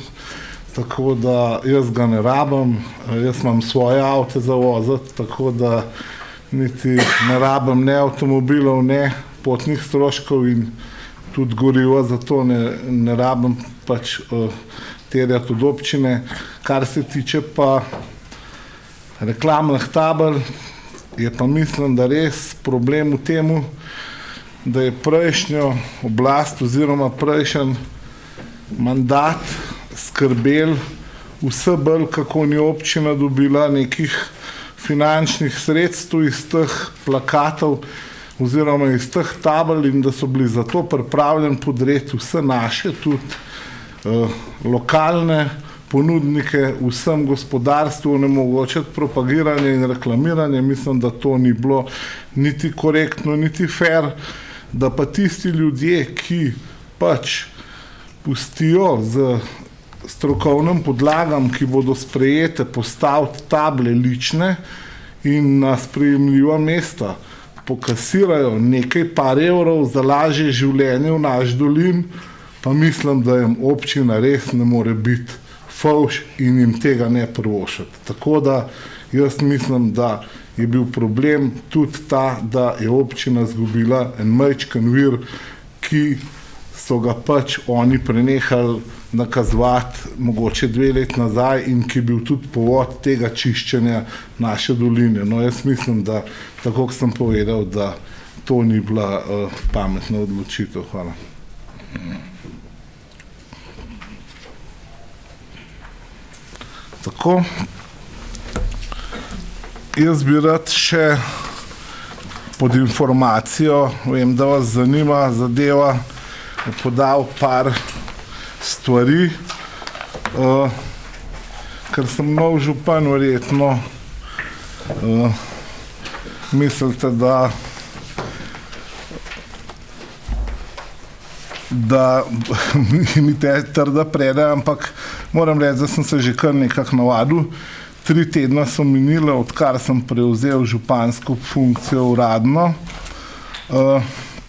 Tako da jaz ga ne rabim, jaz imam svoje avte za voziti, tako da niti ne rabim ne avtomobilov, ne potnih stroškov in tudi goriva, zato ne rabim pač terjati od občine. Kar se tiče pa reklamnih tabel, je pa mislim, da res problem v temu, da je prejšnjo oblast oziroma prejšnji mandat skrbel vse bolj, kako ni občina dobila nekih finančnih sredstev iz teh plakatov oziroma iz teh tabel in da so bili zato pripravljeni podreti vse naše, tudi lokalne ponudnike, vsem gospodarstvu onemogočiti propagiranje in reklamiranje. Mislim, da to ni bilo niti korektno, niti fair, da pa tisti ljudje, ki pač pustijo z strokovnim podlagam, ki bodo sprejete, postaviti table lične in na sprejemljiva mesta pokasirajo nekaj par evrov za lažje življenje v naš dolin, pa mislim, da jim občina res ne more biti fovš in jim tega ne privoščiti. Tako da jaz mislim, da je bil problem tudi ta, da je občina izgubila en majčken vir, ki so ga pač oni prenehali nakazovati mogoče 2 leti nazaj in ki je bil tudi povod tega čiščenja naše doline. No, jaz mislim, da tako kot sem povedal, da to ni bila pametna odločitev. Hvala. Tako. Jaz bi rad še pod informacijo, vem, da vas zanima zadeva, podal par stvari, ker sem nov župan, verjetno mislite, da mi te trda prede, ampak moram reči, da sem se že kar nekako navadil. 3 tedna so minile, odkar sem prevzel župansko funkcijo uradno.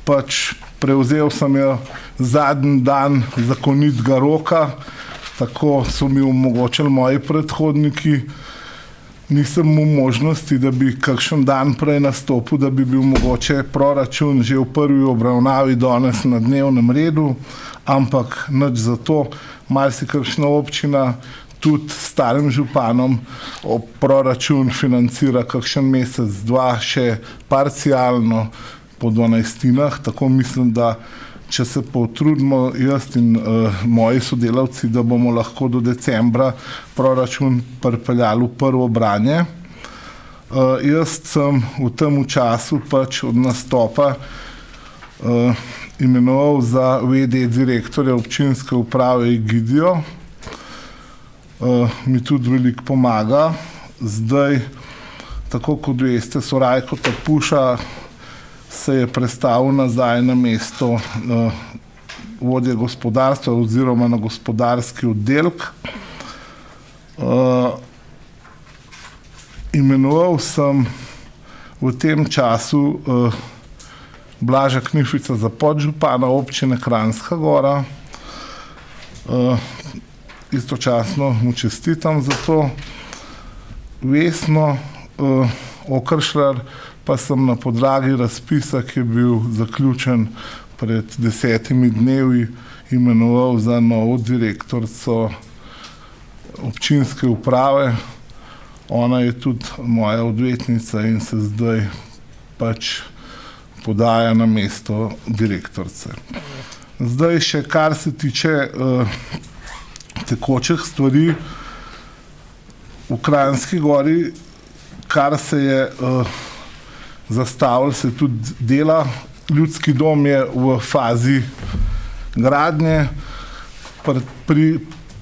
Pač prevzel sem jo zadnji dan zakonitega roka, tako so mi omogočili moji predhodniki. Nisem v možnosti, da bi kakšen dan prej nastopil, da bi bil mogoče proračun že v prvi obravnavi danes na dnevnem redu, ampak nič za to. Marsikakšna občina tudi starim županom proračun financira kakšen mesec, 2, še parcialno po 12-tinah, tako mislim, da če se potrudimo jaz in moji sodelavci, da bomo lahko do decembra proračun pripeljali v prvo branje. Jaz sem v tem času pač od nastopa imenoval za VD direktorja občinske uprave Egidijo. Mi tudi veliko pomaga. Zdaj, tako kot veste, Sorajko Tapuša se je prestavil nazaj na mesto vodje gospodarstva oziroma na gospodarski oddelek. Imenoval sem v tem času Blaža Knifica za podžupana občine Kranjska Gora. Istočasno mu čestitam za to. Vesno Okršlar pa sem na podlagi razpisa, ki je bil zaključen pred 10 dnevi, imenoval za novo direktorico občinske uprave. Ona je tudi moja odvetnica in se zdaj pač podaja na mesto direktorice. Zdaj še kar se tiče tekočih stvari v Kranjski Gori, kar se je zastavilo, se tudi dela. Ljudski dom je v fazi gradnje,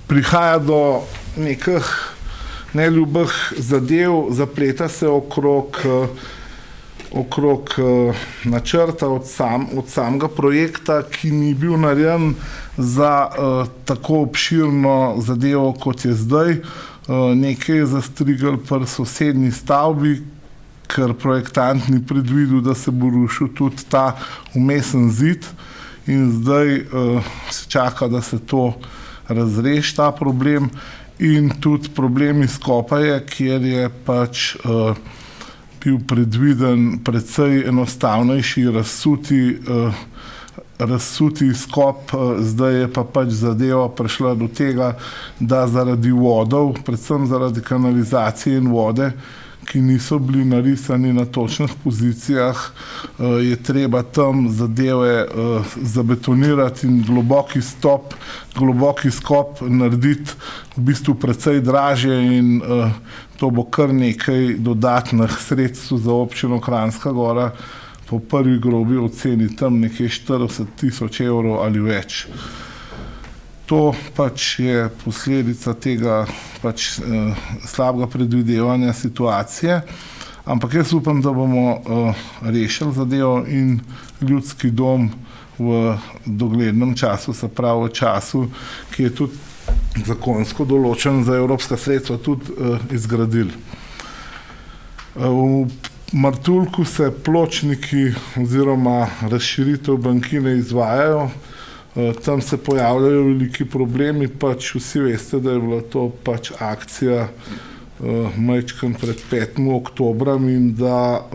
prihaja do nekih neljubih zadev, zapleta se okrog načrta od samega projekta, ki ni bil narejen za tako obširno zadevo, kot je zdaj. Nekaj je zastrigel pri sosednji stavbi, ker projektant ni predvidel, da se bo rušil tudi ta vmesen zid, in zdaj se čaka, da se to razreši, ta problem. In tudi problem izkopa je, kjer je pač bil predviden precej enostavnejši razsuti izkop, zdaj je pa pač zadeva prišla do tega, da zaradi vodov, predvsem zaradi kanalizacije in vode, ki niso bili narisani na točnih pozicijah, je treba tam zadeve zabetonirati in globoki skop narediti v bistvu precej dražje, in to bo kar nekaj dodatnih sredstev za občino Kranjska Gora, po prvi grobi oceni tam nekje 40.000 evrov ali več. To pač je posledica tega pač slabega predvidevanja situacije, ampak jaz upam, da bomo rešili zadevo in ljudski dom v doglednem času, se pravi v času, ki je tudi zakonsko določen za evropska sredstva, tudi izgradili. V Martuljku se pločniki oziroma razširitev bankine izvajajo. Tam se pojavljajo veliki problemi, pač vsi veste, da je bila to pač akcija majčkeno pred 5. oktobrom in da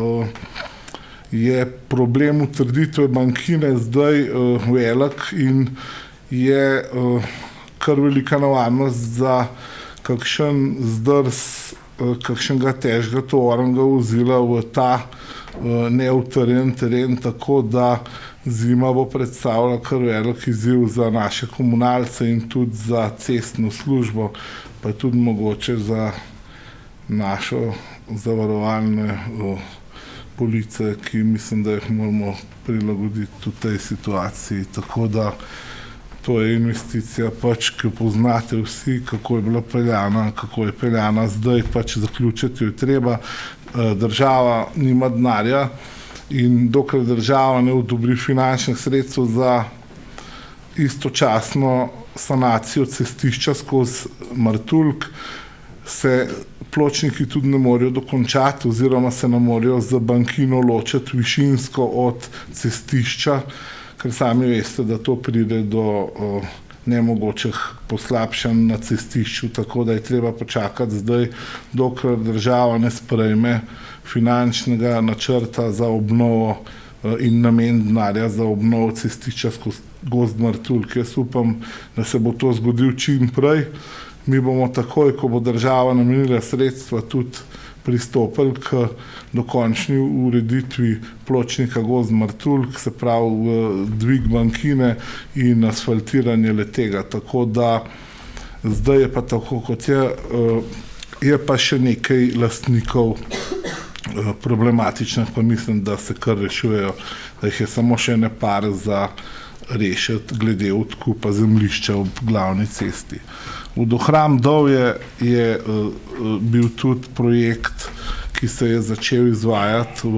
je problem utrditve bankine zdaj velik in je kar velika nevarnost za kakšen zdrs kakšnega težkega tovornega vozila v ta neutrjen teren, tako da zima bo predstavljala kar velik izziv za naše komunalce in tudi za cestno službo, pa tudi mogoče za našo zavarovalne police, ki mislim, da jih moramo prilagoditi v tej situaciji. Tako da to je investicija, pač, ki poznate vsi, kako je bila peljana, kako je peljana zdaj, pač zaključiti jo je treba. Država nima denarja in dokler država ne odobri finančnih sredstev za istočasno sanacijo cestišča skozi Martuljk, se pločniki tudi ne morejo dokončati oziroma se ne morejo z bankino ločiti višinsko od cestišča, ker sami veste, da to pride do nemogočih poslabšanj na cestišču, tako da je treba počakati zdaj, dokler država ne sprejme finančnega načrta za obnovo in namen denarja za obnovo cestišča skozi gozd Martuljk. Jaz upam, da se bo to zgodil čim prej. Mi bomo takoj, ko bo država namenila sredstva, tudi pristopili k dokončni ureditvi pločnika gozd Martuljk, se pravi dvig bankine in asfaltiranje le-tega. Tako da zdaj je pa tako, kot je pa še nekaj lastnikov problematičnih, pa mislim, da se kar rešujejo, da jih je samo še ne par za rešiti glede odkupa zemljišča ob glavni cesti. V Dohram Dol je bil tudi projekt, ki se je začel izvajati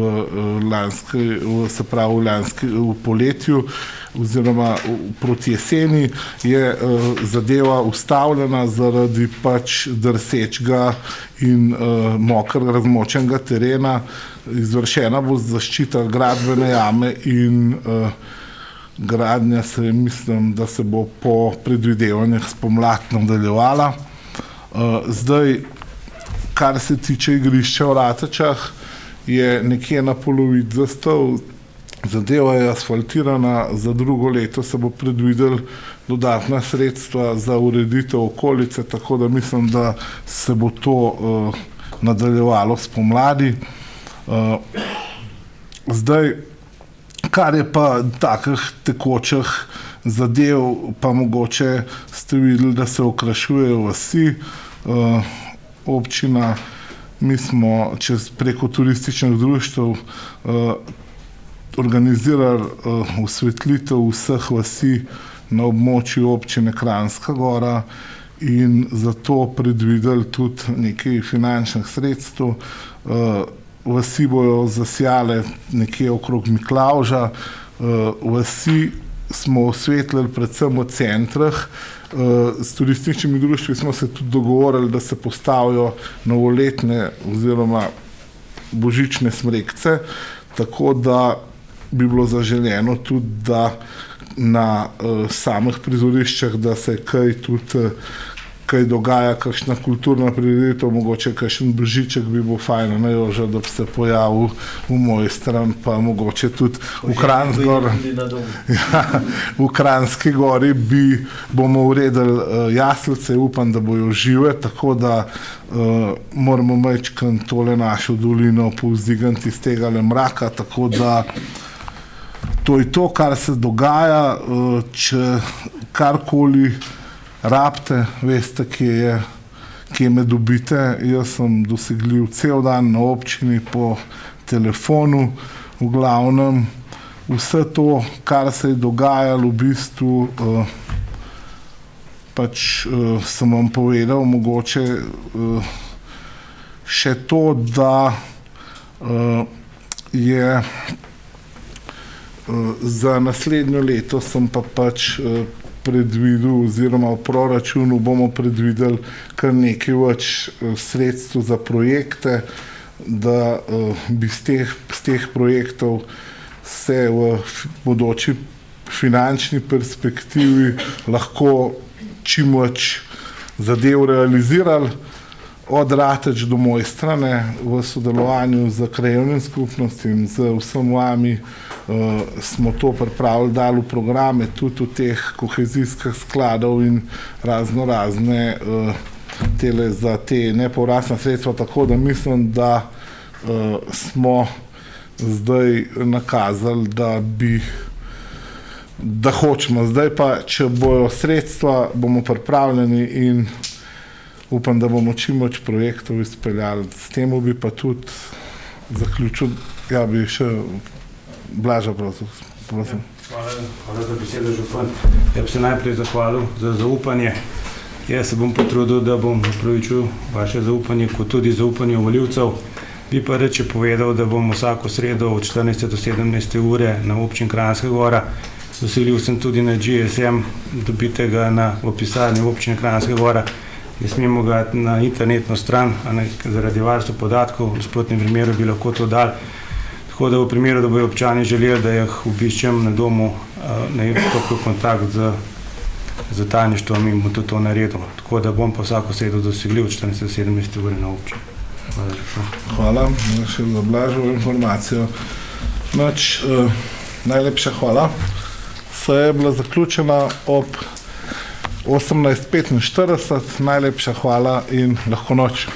v poletju oziroma proti jeseni, je zadeva ustavljena zaradi pač drsečega in razmočenega terena. Izvršena bo zaščita gradbene jame in gradnja mislim, da se bo po predvidevanjih spomladi nadaljevala. Zdaj, kar se tiče igrišča v Ratečah, je nekje na polovici zastal, zadeva je asfaltirana, za drugo leto se bo predvidel dodatna sredstva za ureditev okolice, tako da mislim, da se bo to nadaljevalo spomladi. Zdaj, kar je pa takih tekočih zadev, pa mogoče ste videli, da se okrašujejo vasi. Občina, mi smo preko turističnih društev organizirali osvetlitev vseh vasi na območju občine Kranjska Gora in zato predvideli tudi nekaj finančnih sredstev. Vasi bojo zasijale nekje okrog Miklavža, vasi smo osvetlili predvsem v centrih. S turističnimi društvi smo se tudi dogovorili, da se postavijo novoletne oziroma božične smrekce, tako da bi bilo zaželeno tudi, da na samih prizoriščih, da se kaj dogaja, kakšna kulturna prireditev, mogoče kakšen božiček bi bo fajn na Joža, da bi se pojavil v moji stran, pa mogoče tudi v Kranjski Gori bomo uredili jaslice, upam, da bojo žive, tako da moramo majčkeno tole našo dolino povzdigniti iz tega mraka, tako da to je to, kar se dogaja. Če karkoli rabite, veste, kje me dobite. Jaz sem dosegljiv cel dan na občini po telefonu. V glavnem, vse to, kar se je dogajalo, v bistvu pač sem vam povedal, mogoče še to, da je za naslednjo leto sem pa pač predvidel oziroma v proračunu bomo predvideli kar nekaj več sredstev za projekte, da bi z teh projektov se v bodoči finančni perspektivi lahko čim več zadev realizirali. Od Rateč do Mojstrane v sodelovanju z krajevnim skupnostim, z vsem vami smo to pripravili, dali v programe, tudi v teh kohezijskih skladov in razne za te nepovratna sredstva, tako da mislim, da smo zdaj nakazali, da hočemo. Zdaj pa, če bojo sredstva, bomo pripravljeni in upam, da bomo čim več projektov izpeljali. S tem bi pa tudi zaključil, bi še Blaža, prosim. Hvala za besedo, župan. Jaz bi se najprej zahvalil za zaupanje. Jaz se bom potrudil, da bom upravičil vaše zaupanje, kot tudi zaupanje volivcev. Bi pa reče povedal, da bom vsako sredo od 14. do 17. ure na občini Kranjska Gora. Doselil sem tudi na GSM, dobite ga v pisarni občine Kranjska Gora. Ne smemo ga na internetno stran, zaradi varstva podatkov, v nasprotnem primeru bi lahko to dal. Tako da v primeru, da bojo občani želeli, da jih obiščem na domu, naj stopijo kontakt z tajništvom in bom tudi to naredil. Tako da bom pa vsako sredo dosegljiv od 14. do 17. ure na občini. Hvala še za Blažovo informacijo. Najlepša hvala. Seja je bila zaključena ob 18:45. Najlepša hvala in lahko noč.